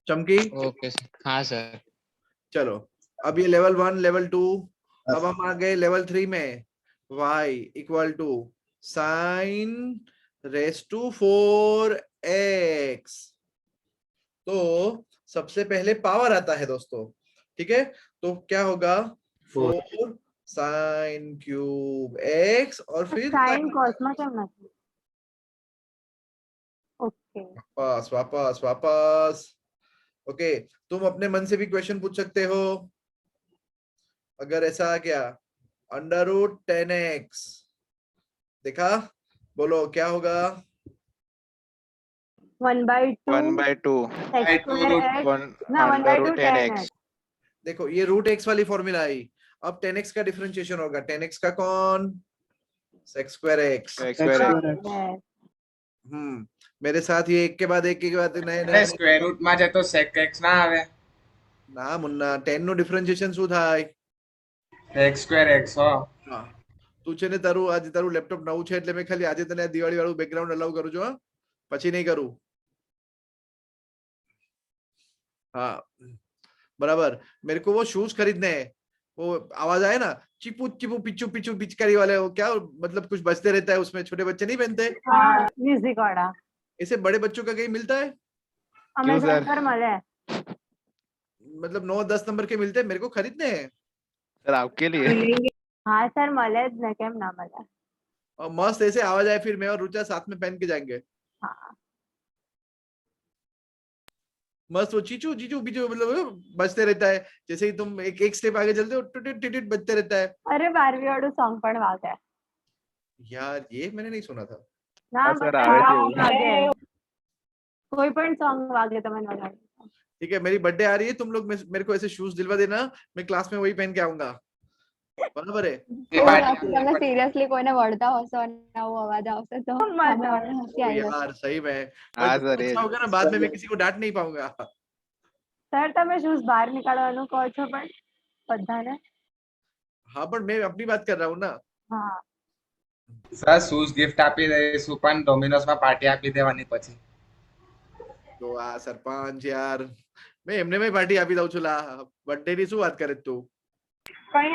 चमकी? Okay sir. हाँ सर। चलो अब ये लेवल 1, लेवल 2, अब हम आ गए लेवल 3 में, y = sin raised to 4x। तो सबसे पहले पावर आता है दोस्तों, ठीक है, तो क्या होगा 4 sin³ x और फिर साइन cos में करना है। ओके, वापस ओके। तुम अपने मन से भी क्वेश्चन पूछ सकते हो, अगर ऐसा आ गया √10x, देखा, बोलो क्या होगा, 1/2 10x। देखो ये √x वाली फॉर्मूला आई, अब 10x का डिफरेंशिएशन होगा, 10x का कौन, sec²x। मेरे साथ ये एक के बाद नए स्क्वायर रूट में जाए तो sec x ना आवे ना मुन्ना, 10 નું ડિફરન્શિએશન શું થાય, x²x હો। તું છે ને તારું લેપટોપ નવું છે એટલે મેં ખાલી આજે તને દિવાળી વાળું બેકગ્રાઉન્ડ અલાઉ કરું છું, હા પછી નહીં કરું. हाँ बराबर. मेरे को वो शूज खरीदने हैं, वो आवाज आए ना चिपू चिपू पिचू पिचू पिचकारी वाले, वो क्या मतलब कुछ बजते रहता है उसमें, छोटे बच्चे नहीं पहनते. हाँ म्यूजिक वाला ऐसे बड़े बच्चों का कहीं मिलता है? अमेज़न पर મળે. मतलब 9-10 नंबर के मिलते हैं, मेरे को खरीदने हैं. सर आपके लिए. हाँ सर મળે જ ને, કેમ ના મળે. और मस्त ऐसे आवाज आए, फिर मैं और रुचा साथ में पहन के जाएंगे. हाँ मस्त वो चीचू चीचू पिचू मतलब बजते रहता है, जैसे ही तुम एक स्टेप आगे चलते हो टिटिट टिटिट बजते रहता है. અરે 12વી વાળું સોંગ પણ વાગે. यार ये मैंने नहीं सुना था. ના हाँ, सर, મને આવે song છે. વાગે. કોઈ પણ સોંગ વાગે તમે વગાડો. ठीक है, मेरी बर्थडे आ रही है, तुम लोग मेरे को ऐसे शूज दिलवा देना, मैं क्लास में वही पहन के आऊंगा. बराबर है. તમે સિરિયસલી કોઈને વળતા હશો અને આવો અવાજ આવશે તો મજા હસી આવી જશે. यार सही में हाँ, पर सर, अच्छा होगा ना, बाद में मैं किसी को डांट नहीं पाऊंगा. સર તમે શૂઝ બહાર નીકાળવાનું કહો છો પણ બધાને. हाँ पर मैं अपनी बात कर रहा हूँ ना. હા સર શૂઝ ગિફ્ટ આપી દઈશું, પણ ડોમિનોઝ માં પાર્ટી આપી દેવાની પછી. તો આ સરપંચ यार, मैं એમને મેં પાર્ટી આપી દઉં છું. લા બર્થડે ની શું વાત કરે તું? કઈ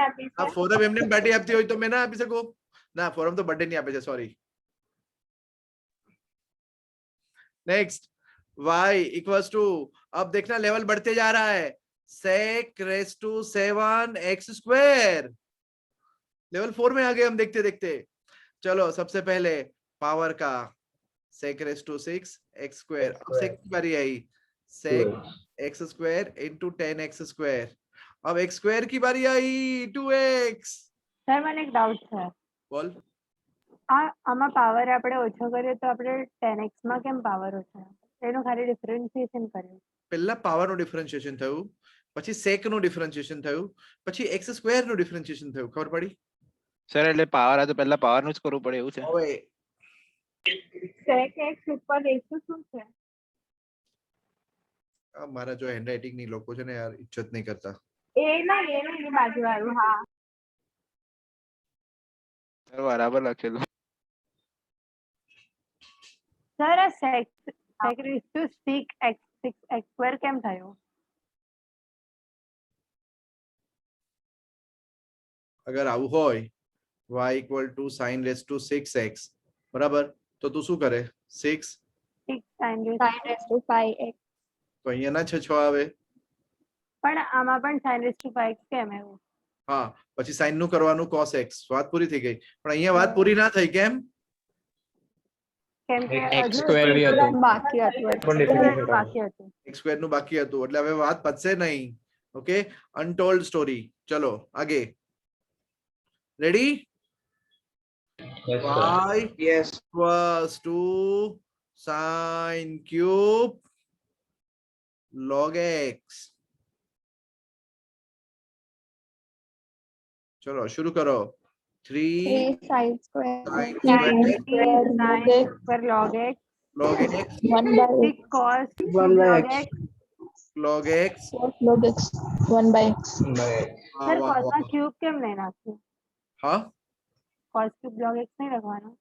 આપી આ ફોરમ એમને પાર્ટી આપતી હોય તો મેં ના આપી શકું? ના, ફોરમ તો બર્થડે ની આપે છે, sorry. Next y equals to, अब देखना लेवल बढ़ते जा रहा है, sec raise to 7 x square. Level 4 में आ गए हम देखते देखते. चलो सबसे पहले पावर का sec raise to 6 x square. अब sec की बारी आई, sec x square into 10x square. अब x स्क्वायर की बारी आई, 2x. સર મને એક ડાઉટ છે. बोल. આમાં પાવર આપણે ઓછો કરીએ તો આપણે 10x માં કેમ પાવર ઓછો? એનું ખાલી ડિફરન્શિએશન કર્યું. પહેલા પાવર નું ડિફરન્શિએશન થયું, પછી sec નું ડિફરન્શિએશન થયું, પછી x સ્ક્વેર નું ડિફરન્શિએશન થયું. ખબર પડી? સર એટલે પાવર આ તો પહેલા પાવર નું જ કરવું પડે એવું છે. હવે sec x ઉપર રેશિયો શું છે? મારા જો હેન્ડરાઇટિંગ ની લોકો છે ને યાર, ઇજ્જત નહીં કરતા. એ નહીં એની બાજુવાળું. હા સર બરાબર લખેલું. સર આ sec raised to 6x square કેમ થયું? અગર આવું હોય, y equal to sin raise to 6x, બરાબર, તો તું શું કરે? 6 6 sin raised to 5x. તો અહીંયા ના 6 આવે. પણ આમાં પણ sin raised to 5x કેમ એવું? હા, પછી sin નું કરવાનું cos x. વાત પૂરી થઈ ગઈ. પણ અહીંયા વાત પૂરી ના થઈ. કેમ? કેમ કે x સ્ક્વેર બી હતું. બાકી હતું. બાકી હતું. x સ્ક્વેર નું બાકી હતું, એટલે હવે વાત પતશે નહીં. Okay, untold story. ચલો આગે. Ready? y equals to sin cube log x. चलो शुरू करो. 3 sin square sin sin square square log x log x 1 by 6 cos 1 by log x. x. log x. log x 1 by x. हाँ, sir वाह, cos वाह. માં cube કેમ નહીં નાખ્યું? हाँ cos cube log x નહીં લખવાનું?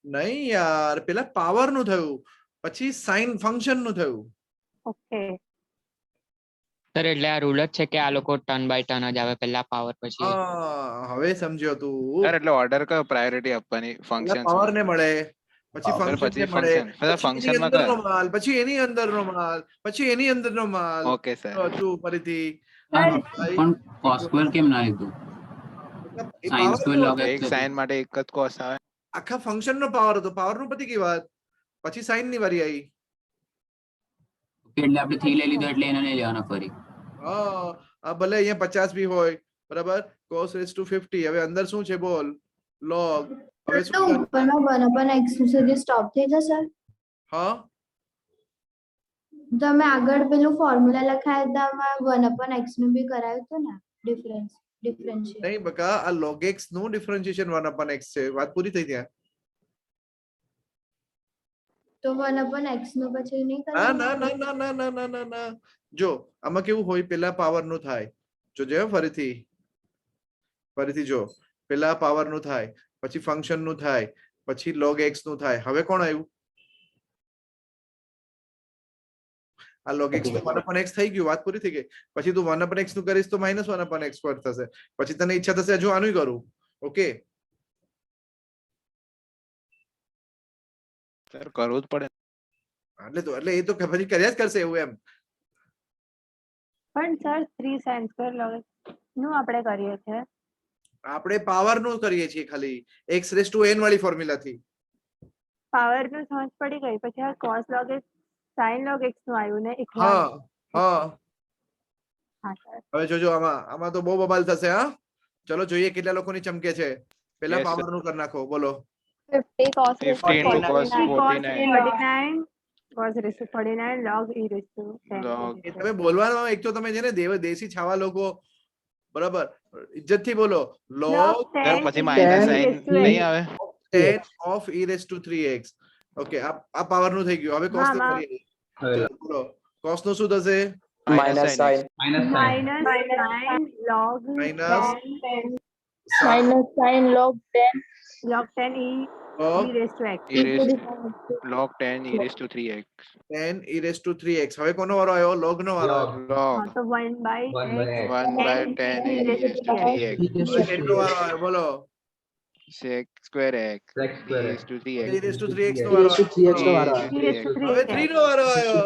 नहीं यार, પેલા પાવર નું થયું, પછી સાઇન ફંક્શન નું થયું. ઓકે સર એટલે આ રૂલ જ છે કે આ લોકો ટર્ન બાય ટર્ન જ આવે, પહેલા પાવર પછી. હા, હવે સમજ્યો તું. સર એટલે ઓર્ડર કયો પ્રાયોરિટી આપવાની પેલા ફંક્શન પાવર ને મળે, પછી Power, ફંક્શન પછી ને મળે, function. બધા પછી function એની માં અંદરનો કયા? માલ, પછી એની અંદરનો માલ, પછી એની અંદરનો માલ. Okay sir. હતું ફરીથી. પણ cos સ્ક્વેર કેમ ના લીધું? એ sin power square નો log હતો. x એક સાઇન માટે એક જ કોસ આવે. આખા ફંક્શન નો પાવર હતો, પાવર નું પતી ગઈ વાત, પછી સાઇન ની વારી આવી. એટલે આપણે 3 લઈ લીધો એટલે એને નહીં લેવાના ફરી. હા, આ ભલે અહીંયા 50 બી હોય, બરાબર, cos raised to 50. હવે અંદર શું છે બોલ? log. હવે શું કરવાનું? ઉપરમાં 1/x સુધી સ્ટોપ થઈ જશે. હા, તમે આગળ પેલું ફોર્મ્યુલા લખાયા હતા એમાં 1/x નું બી કરાયું હતું ને ડિફરન્શિયલ. નહીં બકા, આ log x નું ડિફરન્શિએશન 1/x છે. વાત પૂરી થઈ ત્યાં. તો 1/x નું પછી નહીં ના કરાયું? ના ના ના ના ના ના ના ના. જો આમાં કેવું હોય, પેલા પાવર નું થાય, જોજે ફરીથી જો, પેલા પાવર નું થાય, પછી ફંક્શન નું થાય, પછી log x નું થાય. હવે કોણ આવ્યું? આ log x તો 1 upon x થઈ ગયું, વાત પૂરી થઈ ગઈ. પછી તું 1 upon x નું કરીશ તો -1 upon x પર થશે. પછી તને ઈચ્છા થશે હજુ આનું કરું. ઓકે, સર કરવું જ પડે. એટલે એ તો પછી કર્યા જ કરશે એવું એમ. પણ sir 3 sin square log x નું આપણે કરીએ છીએ. આપણે પાવર નું કરીએ છીએ ખાલી x raised to n વાળી ફોર્મ્યુલા થી. પાવર નું સમજ પડી ગઈ. પછી આ cos log x sin log x નું આવ્યું ને એકલા. હા હા, હા સર. હવે જોજો આમાં તો બહુ બબાલ થશે. હા, ચલો જોઈએ કેટલા લોકોની ચમકે છે. પેલા Yes, sir. પાવર નું કરી નાખો. બોલો. 50 cos raised to 50 into cos 49. 49. cos raised to 49 log e raised to 10. Log. એ તમે બોલવાનો એક તો તમે છે ને દેશી છાવા લોકો, બરાબર, ઇજ્જત થી બોલો. log સર પછી માઇનસ સાઇન નહીં આવે. 10 of e raised to 3x. Okay, આ પાવર નું થઈ ગયું. હવે cos નું કરીએ. ચલો બોલો, cos નું શું થશે? Minus sign. minus 9 log Minus 10 minus sin log 10 log 10 e log raised to x. e raised log 10 e raised to 3x. 10 e raised to 3x. હવે કોનો વારો આવ્યો? log નો વારો આવ્યો. log હા, તો 1 by x 1 by 10 e raised to 3x. હવે કેટલો વારો આવ્યો? બોલો. sec square x e raised to 3x. e raised to 3x નો વારો આવ્યો. e raised to e raised to 3x. હવે 3 નો વારો આવ્યો.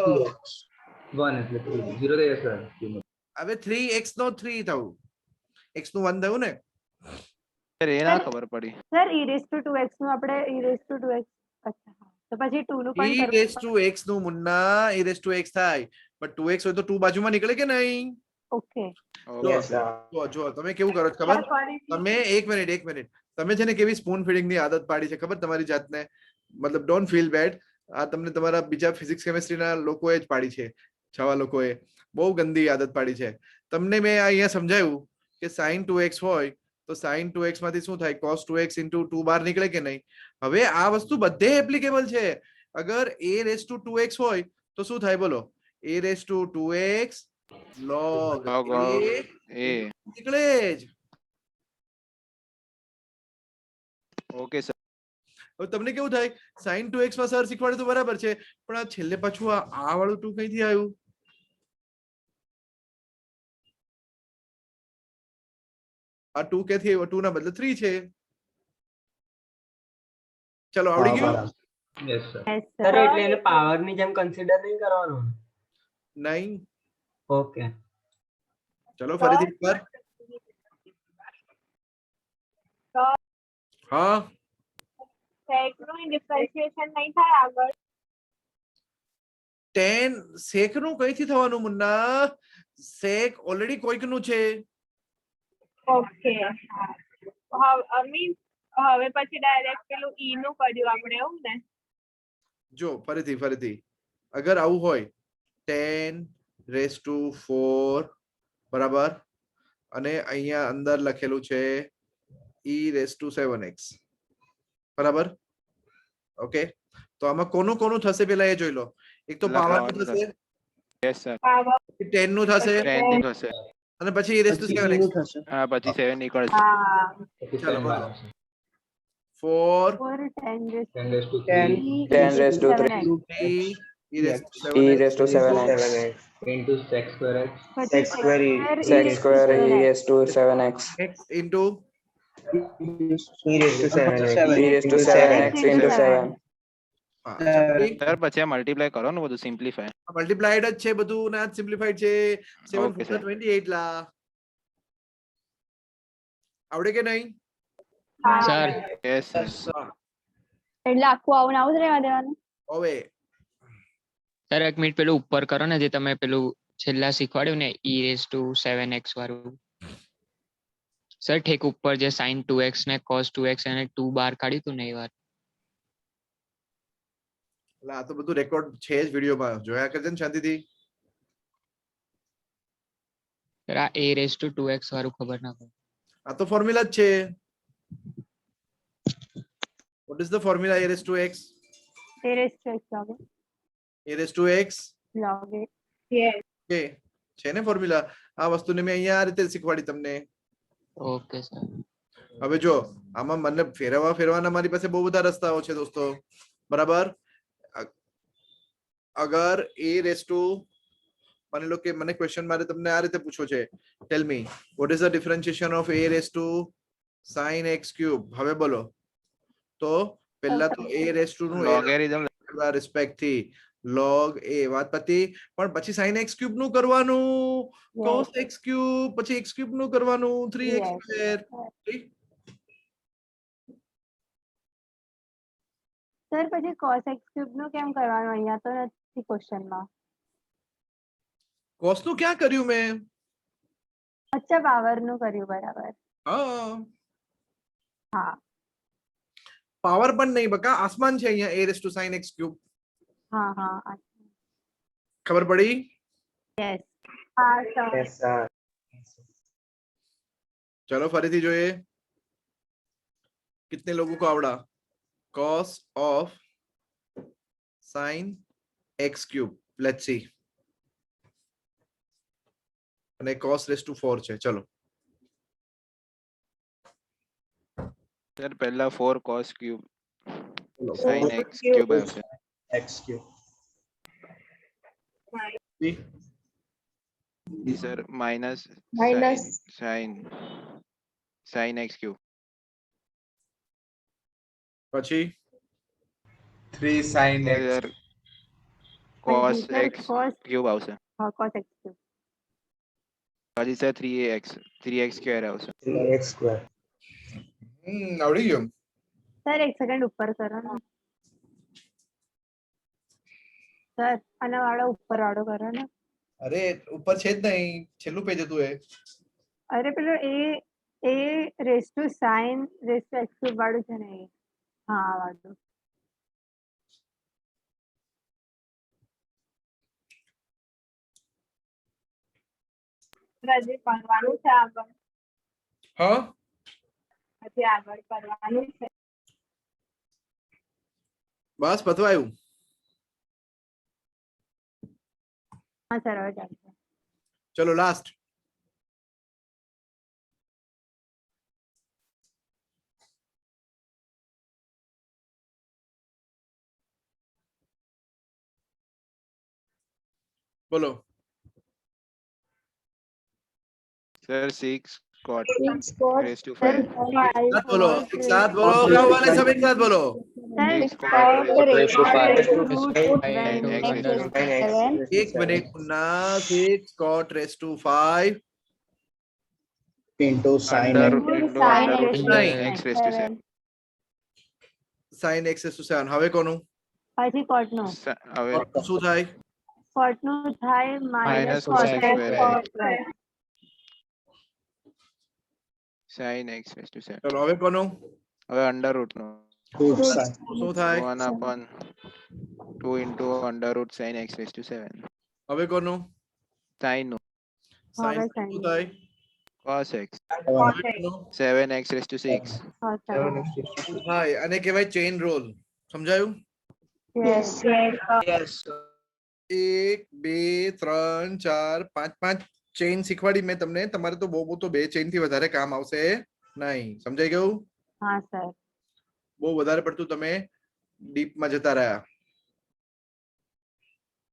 1 એટલે 0 થઈ જશે. હવે 3x નો 3 થયું. x નું 1 થયું ને? સર એ ના ખબર પડી. Sir e raised to 2x નું આપણે e raised to 2x. અચ્છા, તો પછી 2 નું e પણ raised to x નું Munna e raised to x થાય. પણ 2x હોય તો 2 બાજુમાં નીકળે કે નહીં? ઓકે. જો તમે કેવું કરો છો ખબર? તમે એક મિનિટ તમે છે ને કેવી સ્પૂન ફીડિંગ ની આદત પાડી છે ખબર તમારી જાતને? મતલબ ડોન્ટ ફીલ બેડ. આ તમને તમારા બીજા ફિઝિક્સ કેમિસ્ટ્રી ના લોકોએ જ પાડી છે, છાવા લોકોએ. બહુ ગંદી આદત પાડી છે. તમને મેં અહીંયા સમજાવ્યું કે sin 2x હોય તો sin 2x માંથી શું થાય? cos 2x into 2 બહાર નીકળે કે નહીં? હવે આ વસ્તુ બધે એપ્લિકેબલ છે. અગર a raised to 2x હોય તો શું થાય બોલો? a raised to 2x log log a of a. નીકળે જ. Okay sir. હવે તમને કેવું થાય? sin 2x માં સર શીખવાડે તો બરાબર છે, પણ આ છેલ્લે પાછું આ વાળું 2 કઈથી આવ્યું? આ 2 ક્યાંથી આવ્યો? 2 ના બદલે 3 છે. ચલો આવડી ગયું? Yes sir. સર એટલે એને પાવર ની જેમ કન્સિડર નહીં કરવાનું. નહીં. ઓકે, ચલો ફરીથી એકવાર. હા, sec નું ડિફરન્શિએશન નહીં થાય આગળ. 10 sec નું કઈથી થવાનું મુન્ના? sec ઓલરેડી કોઈક નું છે. ઓકે. હવે પછી ડાયરેક્ટ પેલું e નું કર્યું આપણે એવું ને? જો ફરીથી અગર આવું હોય 10 raised to 4 બરાબર, અને અહીંયા અંદર લખેલું છે e raised to 7x બરાબર. ઓકે, તો આમાં કોનું થશે પેલા એ જોઈ લો. એક તો પાવર નું થશે. Yes sir. 10 નું થશે 10 નું થશે. અને પછી e raised to 7x. હા, પછી 7 નીકળશે. ચાલો બોલો. 4 10 raised to 10 raised to 3 e raised to e 7x raised to 7x into sec square x. sec square e raised to 7x x into e raised to 7x into 7. Sir પછી આ multiply કરો ને બધું simplify. Multiplied જ છે બધું ને આ સિમ્પ્લિફાઈડ છે. 7 Okay, sir. 28 લા આવડે કે નહીં? Sir yes sir. એટલે આખું આવું ને આવું જ રહેવા દેવાનું. હવે સર એક મિનિટ પેલું ઉપર કરો ને, જે તમે પેલું છેલ્લા શીખવાડ્યું ને e raised to 7x વાળું. સર ઠેક ઉપર જે sin 2x ને cos 2x અને 2 બહાર કાઢ્યું તું ને એ વાર. આ તો બધું રેકોર્ડ છે જ વિડિયોમાં, જોયા કરજે ને શાંતિથી. સર આ a raised to 2x વાળું ખબર ના પડે. આ તો ફોર્મ્યુલા જ છે. What is the formula a raised to x? a raised to x log a raised to x log a. Yes. કે છે ને ફોર્મ્યુલા. આ વસ્તુને મેં અહીંયા આ રીતે શીખવાડી તમને. Okay sir. હવે જો આમાં મને ફેરવવાના મારી પાસે બહુ બધા રસ્તાઓ છે દોસ્તો, બરાબર. અગર a રેઝ ટુ, માની લો કે મને ક્વેશ્ચન મારે તમને આ રીતે પૂછો છે, tell me what is the differentiation of a raise to sin x cube. હવે બોલો, તો પહેલા તો a રેઝ ટુ નું લોગેરિધમ રિસ્પેક્ટ થી log a વાત પતી, પણ પછી sin x ક્યુબ નું કરવાનું, cos x ક્યુબ, પછી x ક્યુબ નું કરવાનું, 3x સ્ક્વેર. સર પછી cos x ક્યુબ નું કેમ કરવાનું? અહીંયા તો નથી ક્વેશ્ચનમાં. cos નું ક્યાં કર્યું મેં? અચ્છા, પાવર નું કર્યું, બરાબર. હા, હા પાવર પણ નહીં બકા, આસમાન છે અહીંયા, a raise to sin x cube. હા હા ખબર પડી? યસ. હા સર. Yes, sir. चलो फरीथी જોઈએ, कितने लोगों को आवड़ा cos of sin x cube? let's see. અને cos raised to 4 છે. ચલો સર પહેલા 4 cos cube sin x cube આવશે. X cube. Sir minus sin x cube. પછી 3 sin x. Sir cos x cos cube આવશે. હા cos x ક્યુબ. પછી sir 3x square આવશે. X square. આવડી ગયું. સર એક સેકન્ડ ઉપર કરો ને સર, આના વાળો ઉપર વાળો કરો ને. અરે ઉપર છે જ નહીં, છેલ્લું પેજ હતું એ. અરે પેલો a raise to sine raise to x cube વાળું છે ને એ. હા આ વાળું. હજી કરવાનું છે આગળ. હા હજી આગળ કરવાનું છે. બસ પતવાયું. હા સર હવે ચાલશે. ચલો લાસ્ટ. બોલો. Sir 6 cot 6 cot raised to 5. साथ बोलो, एक साथ बोलो, गाँव वाले सब एक साथ बोलो. 6 cot raised to 5. एक minute Munna. 6 cot raised to 5 into sin Under x. under root x raised to 7. sin x raised to 7. હવે કોનું? પછી કોટ નું. હવે કોટનું શું થાય? કોટ નું થાય minus cos cos x x square. sin x raised to 7. ચલો હવે કોનું? હવે under root નો Root sin. શું થાય? 1 upon 2 into under root sin x raised to 7. હવે કોનું? sin નો sin હવે શું sin. થાય? cos x cos x. 7x raised to 6. હા સર. શું થાય? આને કહેવાય ચેઇન રોલ. સમજાયું? યસ. 1 2 3 4 5 5 ચેઇન શીખવાડી મેં તમને. તમારે તો બહુ તો 2 ચેઇન થી વધારે કામ આવશે નહીં. સમજાઈ ગયું? હા સર. બહુ વધારે પડતું તમે ડીપ માં જતા રહ્યા.